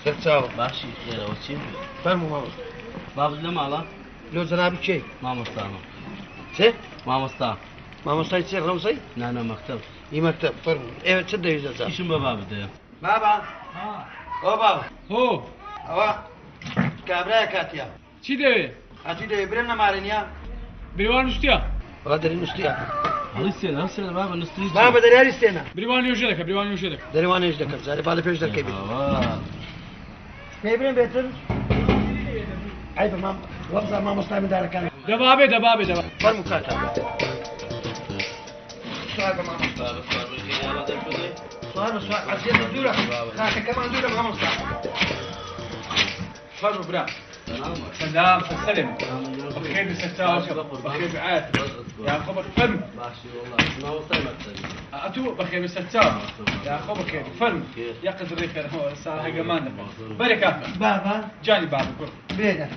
[SPEAKER 2] سرتاو
[SPEAKER 9] باشی خێرەوە چی
[SPEAKER 2] فرمو ماما
[SPEAKER 9] بابت لە ماڵە
[SPEAKER 2] لو جنابي شيء
[SPEAKER 9] مامۆستامە
[SPEAKER 2] سي
[SPEAKER 9] مامۆستا
[SPEAKER 2] ماما ساي سي روسي
[SPEAKER 9] نانە مەکتەب
[SPEAKER 2] اي مكتب فرمو ايه تصدق يا
[SPEAKER 9] ئیشم بە بابت دەیە
[SPEAKER 2] بابا او بابا
[SPEAKER 8] هو
[SPEAKER 2] او كابرا كاتيا
[SPEAKER 8] چی دەوێ
[SPEAKER 2] هاتي ده برنا مارينيا
[SPEAKER 8] بریوان شتیا
[SPEAKER 2] غادر نستيا
[SPEAKER 9] هەڵی بابە نستری
[SPEAKER 2] بابا دريالي استينا
[SPEAKER 8] بریوان يوجه لك بریوان يوجه لك
[SPEAKER 2] دريوان ايش دكم زاري بعد فيش دكاي كيبرين بيتر عيب مام وابزا ماما استاي دار كان
[SPEAKER 8] دبابه
[SPEAKER 2] فرمو كاتا سؤال ماما سؤال عزيز الدورة خاطر كمان دورة ماما استاي
[SPEAKER 1] فرمو برا سلام سلم بخير بستاوش بخير بعاد يا خبر فن
[SPEAKER 9] باشی وڵڵا مامۆستای مەکتەبی
[SPEAKER 1] أتو بخير بستاوش يا خبر خير فن يا قدر خير هو ساعة جمانة بركة
[SPEAKER 2] بابا
[SPEAKER 1] جاني بابا كل
[SPEAKER 2] بينا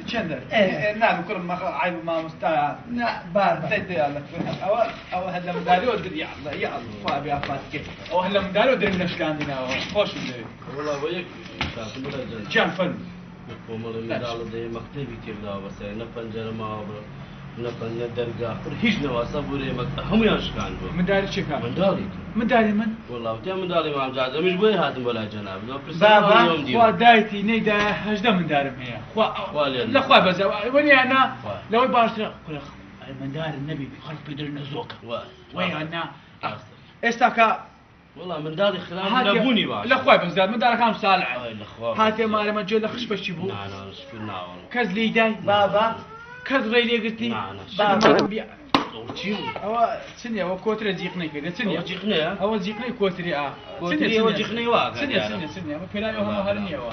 [SPEAKER 1] چند
[SPEAKER 2] إيه.
[SPEAKER 1] نعم كل ما عيب ما مستعد
[SPEAKER 2] لا بابا
[SPEAKER 1] تدي الله او هلا مداري ودري يا الله يا الله ما ابي افاتك او هلا مداري ودري من اشكاندنا خوش مدري
[SPEAKER 9] وڵا بۆ یەک شاکمرە
[SPEAKER 1] جان فن
[SPEAKER 9] کۆمەڵە منداڵە دەیە مەکتەبی تێداوە بەسەر نە پەنجەرە ماوە نە دەرگا هیچ نەواسە بورێ مەکتەب هەمویان شکاند بوو
[SPEAKER 1] مداري چیکار
[SPEAKER 9] منداڵی
[SPEAKER 1] مداري من
[SPEAKER 9] وڵا وتیا منداڵی مامزاد ئەمیش بۆی هاتم بەلای جەناب
[SPEAKER 1] بابا خوا دايتي نيدا هجدا من دارم هي خوا لا خوا بزا وني انا لو باشر من دار النبي خلف بدر نزوك وين انا استاكا
[SPEAKER 9] والله منداڵی خراپ نەبوونی باش
[SPEAKER 1] لا خوا بزا من دار كان صالح
[SPEAKER 9] لەخوا
[SPEAKER 1] هاتي مال ما جو لخش بشي بو
[SPEAKER 9] شکر ناوەڵ
[SPEAKER 1] كز لي داي بابا كز ريلي قلتي
[SPEAKER 9] بابا چی
[SPEAKER 1] او سنيا وكوتر جيقني كده سنيا
[SPEAKER 9] جیقنەیە
[SPEAKER 1] او جيقني كوتري
[SPEAKER 9] ئەوە جیقنەی وا
[SPEAKER 1] سنيا فلان هم هرني او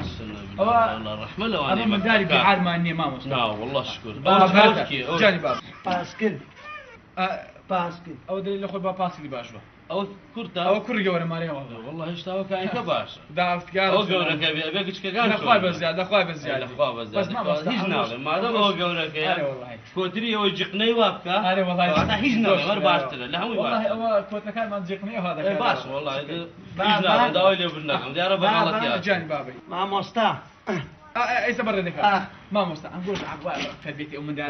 [SPEAKER 9] ڕەحمە لەوانەیە
[SPEAKER 1] انا من داري بحال ما اني ما مستوى
[SPEAKER 9] نا والله شکر
[SPEAKER 1] بابا جاني بابا
[SPEAKER 2] باسكن باسكن
[SPEAKER 1] او دليل اخوي بابا باسكي باشوا
[SPEAKER 9] ئەو کورتە
[SPEAKER 8] ئەوە کوڕی گەورە مارێ والله
[SPEAKER 9] والله هێشتاوە کاینکە باشە
[SPEAKER 8] داوتگار
[SPEAKER 9] ئەو گەورەکە بێ کچکەکان
[SPEAKER 8] دەخوای بەزیاد دەخوای بەزیاد
[SPEAKER 9] لەخوا بەزیاد هیچ ناڵێ مادەم ئەوە گەورەکەیە کۆتری ئەوەی جقنەی وا بکە
[SPEAKER 8] ئارێ وڵای
[SPEAKER 9] هەتا هیچ ناڵێ وەر باشترە لە هەمووی
[SPEAKER 8] والله
[SPEAKER 9] باشترە
[SPEAKER 8] ئەوە کۆتەکانمان جێقنی ئەوها دەکات
[SPEAKER 9] باش والله هیچ ناڵێ داوای لێبر نەکەم دیارە بەغەڵەتیان
[SPEAKER 8] جانی بابی
[SPEAKER 2] مامۆستا
[SPEAKER 8] ئەیسا بەڕێنێکە مامۆستا ئەم گۆش فەربێتی ئەو منداڵ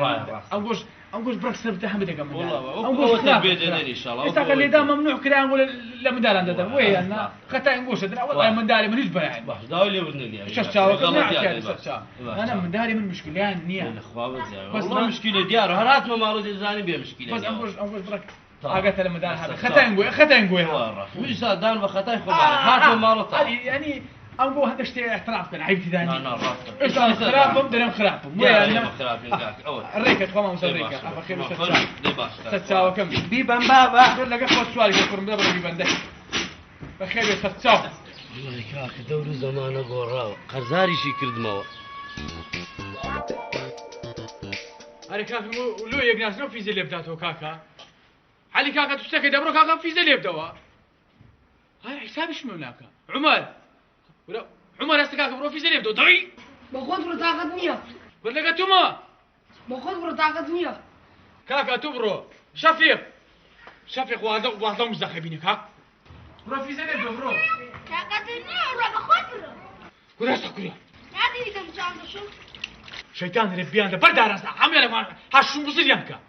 [SPEAKER 8] ئەم گۆش بڕک سەر هەموو دەکەم ئەم گۆش
[SPEAKER 9] بێدێنەری ئینشاڵڵا
[SPEAKER 8] ئێستا لێدا مەمنوع کریان ولا لە منداڵان دەدەن وەیە خەتا ئەم گۆشە درا والله منداڵی من هیچ بەرای
[SPEAKER 9] باش داوای لێبر نەگەی
[SPEAKER 8] شەش چاوەکە أنا منداڵی من مشکلیان نییە
[SPEAKER 9] لەخوا بەزیاد والله مشکلە دیارە هەر هاتمە ماڵە دەزانی بێ مشکلە
[SPEAKER 8] بەس ئەم گۆش بڕک ئاگەتە لە منداڵ هەبێ خەتای گوێ
[SPEAKER 9] ویسا دان بە خەتای خۆ هاتمە ماڵەتە
[SPEAKER 8] يعني ئەم بۆ هەندێک شتێ احترام بکەن عیبتی دانی
[SPEAKER 9] ڕاستە
[SPEAKER 8] ئێستا خراپم دەرێم خراپم ڕێکت خۆمان ڕێکە سەر چاوەکەم
[SPEAKER 2] بیبەن بابا
[SPEAKER 8] لەگە خۆ سوالی کوڕم دە بڕی بەندە بەخێر سەر چاو
[SPEAKER 9] کاکە دەور و زەمانە گۆڕاوە قەرزاریشی کردمەوە
[SPEAKER 8] ئەرێ کاکەم لۆ یەکناسنەوە فیزە لێ بداتەوە کاکە عەلی کاکە تو شتێکی دەبڕۆ کاکە فیزە لێ بدەوە هاي حسابش من هناك عمر ولا عمر هسه برو في زليب ضعي
[SPEAKER 3] بخود برو طاقت نية
[SPEAKER 8] ولا قتوما
[SPEAKER 3] بخود برو طاقت نية
[SPEAKER 8] كاكا تبرو شفيق واحد مش داخبينك ها برو في زليب برو
[SPEAKER 3] طاقت نية ولا بخود برو
[SPEAKER 8] ولا سكريا
[SPEAKER 3] نادي لي كم شام شو
[SPEAKER 8] شيطان ربيان ده برد راسنا عمل ما هاشم بزيانك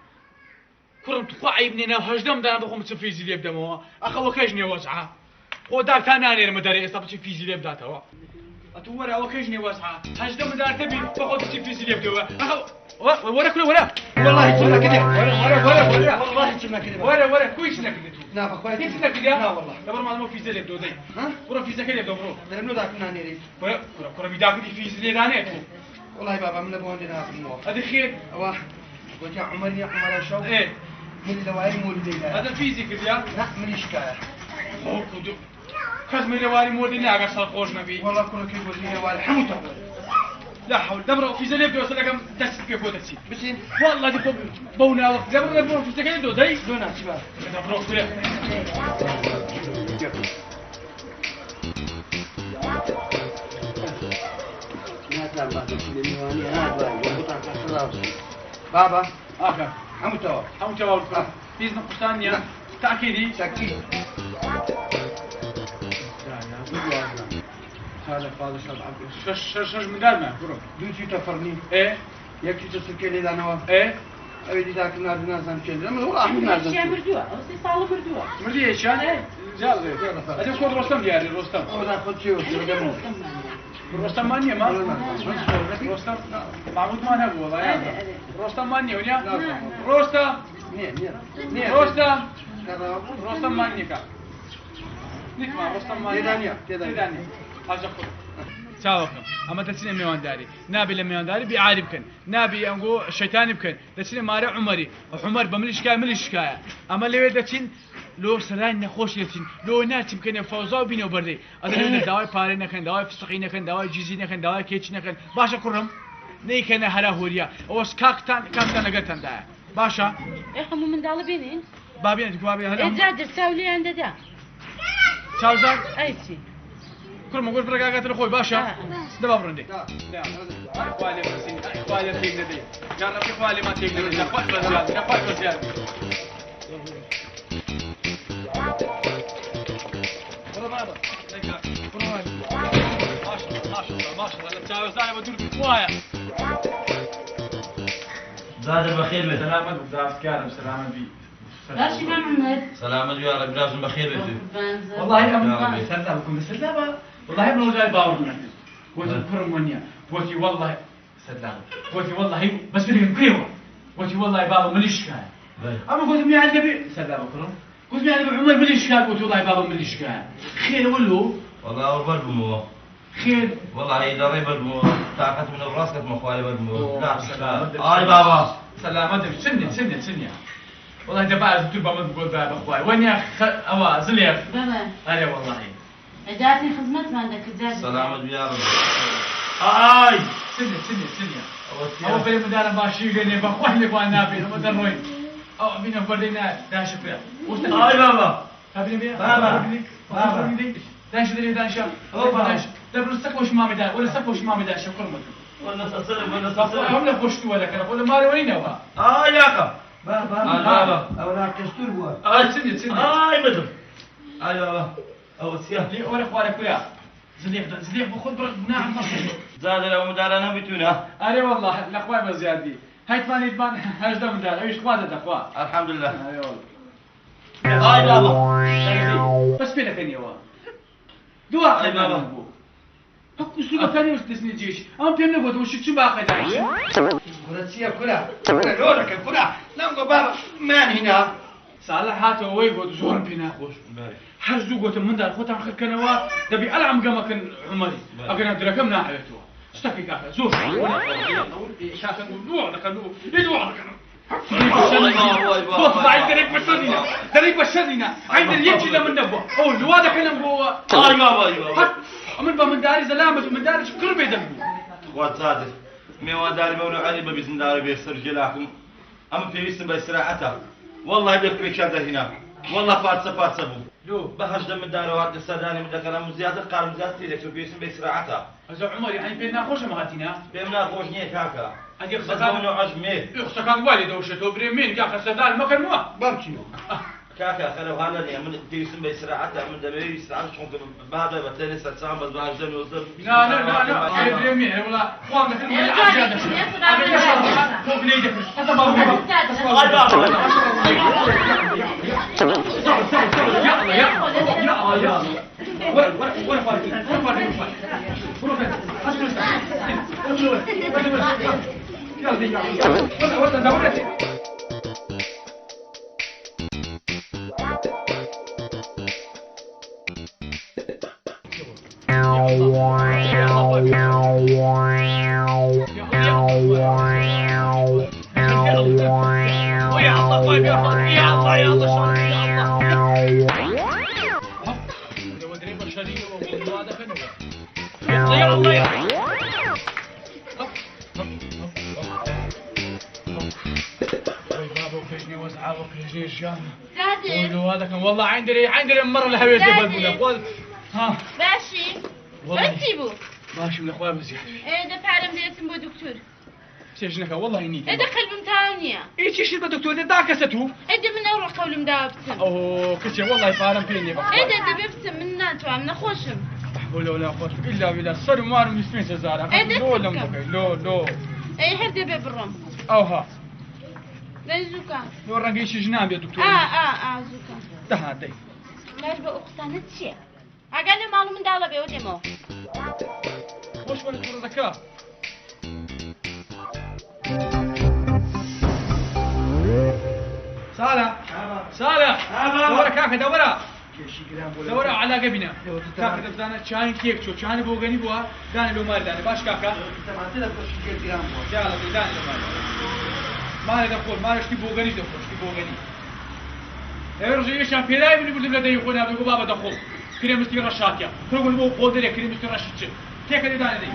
[SPEAKER 8] كرم تقوى عيبني هجدم ده بخوم في زليب ده مو اخو كاجني وزعه خودار تاناني المداري استبتي في زليب داتوا اتورا وكيجني واسعه هجدم مدار تبي باخذ في زليب دوا ورا كله ولا
[SPEAKER 2] والله كنا كده
[SPEAKER 8] ولا
[SPEAKER 2] والله كنا كده
[SPEAKER 8] ولا كويس انك كده
[SPEAKER 2] لا بخوي
[SPEAKER 8] كيف انك كده
[SPEAKER 2] لا والله
[SPEAKER 8] قبل ما في زليب دو دي
[SPEAKER 2] ها
[SPEAKER 8] ورا في زليب دو برو
[SPEAKER 2] لانه ذاك نانيري
[SPEAKER 8] ورا كره بيداك في زليب دانيت
[SPEAKER 2] والله بابا من ابو عندنا في
[SPEAKER 8] هذا خير
[SPEAKER 2] واحد وجا عمر يا عمر شو
[SPEAKER 8] ايه
[SPEAKER 2] من الدوائر مولدي
[SPEAKER 8] هذا الفيزيك يا
[SPEAKER 2] لا من اشكال
[SPEAKER 8] خذ من الوالي مودي ناقة صار خوش نبي
[SPEAKER 2] والله كله كيف لي والي حموته
[SPEAKER 8] لا حول دبر في زليب دو سلقم دست كيف ودتي
[SPEAKER 2] بسين
[SPEAKER 8] والله دي بونا وقت دبر نبر في سكين دو داي
[SPEAKER 2] دونا شباب
[SPEAKER 8] دبر كله
[SPEAKER 2] بابا
[SPEAKER 8] اخر
[SPEAKER 2] حموته
[SPEAKER 8] حموته فيز نقصانيا تأكيدي
[SPEAKER 2] تأكيد
[SPEAKER 8] هذا شش من دارنا برو
[SPEAKER 2] دوتي تفرني
[SPEAKER 8] ايه
[SPEAKER 2] يكفي تسكيني اذا نوا
[SPEAKER 8] ايه
[SPEAKER 2] أبي ذاك النار نازم كذا لما هو أحمد نازم
[SPEAKER 4] شيء مردوع أصلي صالة مردوع
[SPEAKER 8] مردي ايش انا جال هذا كود رستم ديالي رستم
[SPEAKER 2] هو ذاك خد شيء وشو
[SPEAKER 8] رستم ماني ما رستم معبود ما نبغى والله يا رستم ماني ونيا رستم رستم رستم ماني كا نكما رستم ماني تدانيا حاجة خود چاوەکەم ئەمە دەچینە میوانداری نابی لە میوانداری بیعاری بکەن نابی ئەنگۆ شەیتانی بکەن دەچینە مارە عومەری عومەر بە ملیشکایە ئەمە لەوێ دەچین لۆ سەرای نەخۆش دەچین لۆ ناچین بکەنێ فەوزا و بینەوە بەردەی ئەدەێنە داوای پارێ نەکەن داوای فسقی نەکەن داوای جیزی نەکەن داوای کێچی نەکەن باشە کوڕم نەیکەنە هەرا هۆریا ئەوەس کاکتان لەگەتەندایە باشە
[SPEAKER 4] ئێ هەموو منداڵە بینین
[SPEAKER 8] بابێن
[SPEAKER 4] ئێجا دەرچاولیان دەدا
[SPEAKER 8] چاوزار
[SPEAKER 4] ئەیچی
[SPEAKER 8] كل قول برا قاعد الأخوي باشا دبا برندي لا إخوالي بسين إخوالي تيجي ندي قال لك إخوالي ما تيجي ندي نقاش بزيادة نقاش بزيادة والله بابا ما شاء الله لا تساوي زاي بدور بقوايا
[SPEAKER 9] زاد بخير مثل
[SPEAKER 8] سلامة بدأت كارم سلامة بي
[SPEAKER 4] راشي محمد
[SPEAKER 9] سلامة يا رب لازم بخير مثل
[SPEAKER 8] والله أنا سلامكم بسلامة والله ابن جاي باورنا وجه كرمونيا وجه والله سلام وجه والله بس بدي نقيوه وجه والله بابا مليش كان اما قلت لي على النبي سلام كرم قلت لي على عمر مليش كان قلت والله بابا مليش كان خير ولو
[SPEAKER 9] والله أول بمو
[SPEAKER 8] خير
[SPEAKER 9] والله إذا ريب بمو طاقت من الراس كت مخالي بمو لا آي بابا
[SPEAKER 8] سلام سنة والله دبا تبى ما تقول بابا اخوي وين يا اوا زليف
[SPEAKER 4] بابا
[SPEAKER 8] اي والله
[SPEAKER 4] اجاتني خدمت ما عندك اجازه
[SPEAKER 9] سلامة يا رب
[SPEAKER 8] آي سنة أو في المدار ماشي قلني بخوان لي قوان نابي ما دروين أو بينا فردينا داش فيها
[SPEAKER 9] آي بابا
[SPEAKER 1] هبني بيه
[SPEAKER 2] بابا. بابا.
[SPEAKER 1] دانش دري دانشا دانش دبر سقوش ما مدان ولا سقوش ما مدان شكر مد
[SPEAKER 9] ولا تصرف ولا
[SPEAKER 1] هم
[SPEAKER 9] تصرف
[SPEAKER 1] لا بوشت ولا كان ولا ما وين هو
[SPEAKER 9] ياكا
[SPEAKER 2] بابا أولا كستور بوا
[SPEAKER 1] سندي
[SPEAKER 9] مدر بابا أو سيا
[SPEAKER 1] لي ولا خوارك ويا زليق بخد برد نعم
[SPEAKER 9] زاد لو مدارنا بتونا
[SPEAKER 1] أري والله الأخوة بزيادة هاي ثاني ثمان هجدة من دار إيش خواتة أخوة
[SPEAKER 9] الحمد لله
[SPEAKER 1] أي والله
[SPEAKER 9] بابا
[SPEAKER 1] بس بينك أني هو دوا
[SPEAKER 9] أي بابا.
[SPEAKER 1] هك أسلوبه ثاني وستسني جيش أم بيمنا بود وش شو باقي داعش
[SPEAKER 2] كرة كرة لورك كرة نعم بابا من هنا
[SPEAKER 1] صالح هاتو وي بود زور بينا خوش حرزو قوت من دار خوتان خد كنوا دبي ألعم قمك عمري أقنا دركم ناحيته استكي كافة زور شاكن نوع لكنو يدوع لكنو بص بعد دريك بشرنا عند اليمشي لمن نبوا أو الواد كنا بوا
[SPEAKER 9] بابا
[SPEAKER 1] من بمن داري زلامة من داري شكر بيدبوا
[SPEAKER 9] واتزاد ميوا داري بونو علي ببزن داري بيسر جلاكم أما في بيسن بسرعتها والله بيخرج شاده هنا والله فاتسة بو
[SPEAKER 1] لو
[SPEAKER 9] بهج دم الدار وعد السداني من كلام زيادة قارن زيادة تيلك شو بيسن بسرعتها
[SPEAKER 1] هذا عمر يعني بيننا خوش مهاتنا
[SPEAKER 9] بيمنا خوش نيه كاكا
[SPEAKER 1] هذه
[SPEAKER 9] بس
[SPEAKER 1] خسكان
[SPEAKER 9] بونو عجمي
[SPEAKER 1] خسكان والد وشتو بريمين يا خسدان ما كان مو
[SPEAKER 2] بابتي
[SPEAKER 9] كاكا خلو هذا من بيسن بسرعتها من دمي يسرع شو بعد بتاني سام بس بهج دم يوصل
[SPEAKER 1] لا بريمين والله خوان مثل ما العجادة فوق نيدك هذا بابا يا ولا فارق والله عندي مرة لهوي الجبل ها
[SPEAKER 4] باشي رتبوا
[SPEAKER 1] ماشي من اخويا مزيان
[SPEAKER 4] ايه ده فعلا ديتم بو دكتور
[SPEAKER 1] سيجنك والله نيت
[SPEAKER 4] ايه ده قلب متاونية
[SPEAKER 1] ايش ايش الدكتور ده داكسته
[SPEAKER 4] ايه ده من اول قول مدابتم
[SPEAKER 1] اوه كسي والله فارم فيني بقى
[SPEAKER 4] ايه ده بيبتم من ناتو عم نخوشم
[SPEAKER 1] ولا ولا قوة الا بالله صار ما انا مسمين سزارة
[SPEAKER 4] ايه ده
[SPEAKER 1] لو
[SPEAKER 4] ايه هردي ببرم
[SPEAKER 1] اوها
[SPEAKER 4] ده زوكا
[SPEAKER 1] لو رنقيش جناب يا دكتور
[SPEAKER 4] زوكا
[SPEAKER 1] ده هادي
[SPEAKER 4] لا يبقى اقصانت شيء اقل مالو من دالة بيودمو
[SPEAKER 1] وش ولا تقول ذكاء صالح دورة كاكا دورة على قبنا كاكا دبزانة شاين كيك شو شاين بوغني بوا داني لو مال داني باش كاكا يلا داني لو مال دخول مال اشتي بوغني دخول اشتي بوغني ارجع يشان بيلاي من يقول لي يخونا بيقول بابا دخول كريم مستي رشاكيا كرو بو قودر كريم مستي رشتش كيك داني دي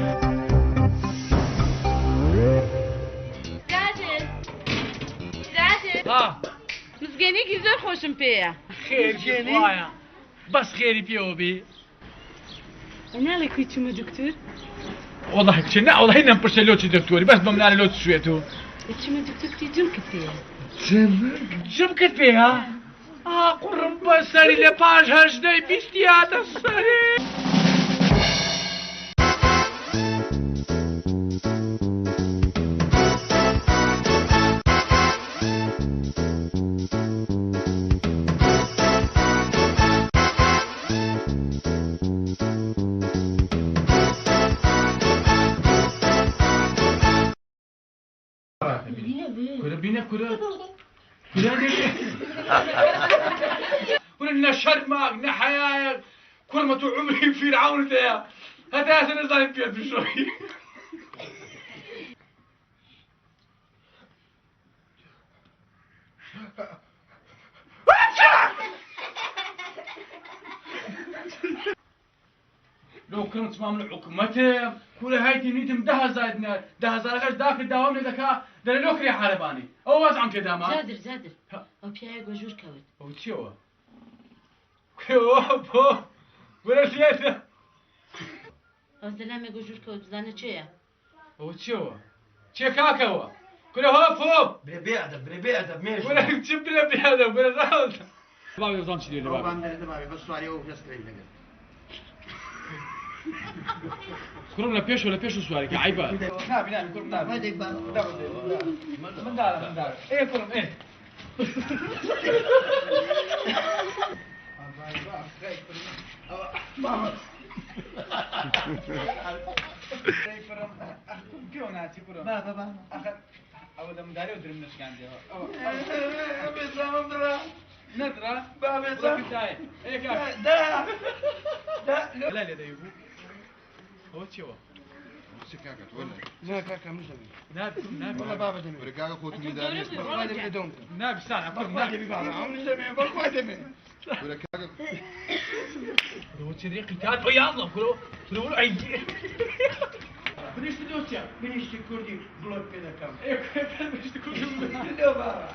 [SPEAKER 4] زادر مسكيني كيزور خوشم بيا
[SPEAKER 1] خير جيني بس خيري بيوبي
[SPEAKER 4] انا لك كنتم دكتور
[SPEAKER 1] والله كنا والله هنا برسلوتي دكتوري بس بمنع لوت شويتو
[SPEAKER 4] كنتم دكتور تيجم كتير
[SPEAKER 1] جمكت فيها قرم بسري لباج هجدي بيستيات السري كنا شرمك نحياك كل ما عمري في عون ذا هذا سنزل بيد بشوي لو كنت ممنوع حكومته كل هاي نيتم ده زايدنا ده زاركش داك الدوام ذكاء ده لو كري حارباني او وضع عن كده ما
[SPEAKER 4] زادر او بياي جوجور كوت
[SPEAKER 1] او تشوا بۆ وەرە لێتە
[SPEAKER 4] ئەو دەلامێ گۆژور کەوت بزانە چێە
[SPEAKER 1] ئەوە چێوە چێ کاکەوە کورە هۆ فۆب
[SPEAKER 2] برێ ئەدەب مێژ
[SPEAKER 1] وەرە چ برە بیادە وەرە ڕاوە باوی دەزانم چی لێ لە
[SPEAKER 2] بابان دەبابێ بە سواری ئەو هێسترێک لەگەن
[SPEAKER 1] کوڕم لە پێشەوە لە پێش و سوارێکی عیبە
[SPEAKER 6] نابینان کوڕم نابین منداڵە ئێ کوڕم ئێ پێوە ناچی کوڕم ئەوە دەمداری و درم نشکاندەوە
[SPEAKER 2] بێزانم درا
[SPEAKER 6] نەدرا
[SPEAKER 2] بابێزان
[SPEAKER 1] لا لێ دەیبوو ئەوە چێوە
[SPEAKER 7] سكاكت ولا
[SPEAKER 2] نا کاکە مش دەبێت
[SPEAKER 1] نابی
[SPEAKER 2] وڵا بابە دەمێت
[SPEAKER 7] ورقاقة خوت ميدان
[SPEAKER 2] وڵا دەبێت دۆم
[SPEAKER 1] نابی سانە
[SPEAKER 2] بەخوا دەبێت بابە ئەو مش دەبێت بەخوا دەبێت
[SPEAKER 7] ورقاقة
[SPEAKER 1] هو تدري قتال او يلا كلو عيدي بديش تدوتيا
[SPEAKER 2] بنیشتی کوردی بڵۆک پێ دەکەم
[SPEAKER 1] بديش تكون
[SPEAKER 2] لێ بابە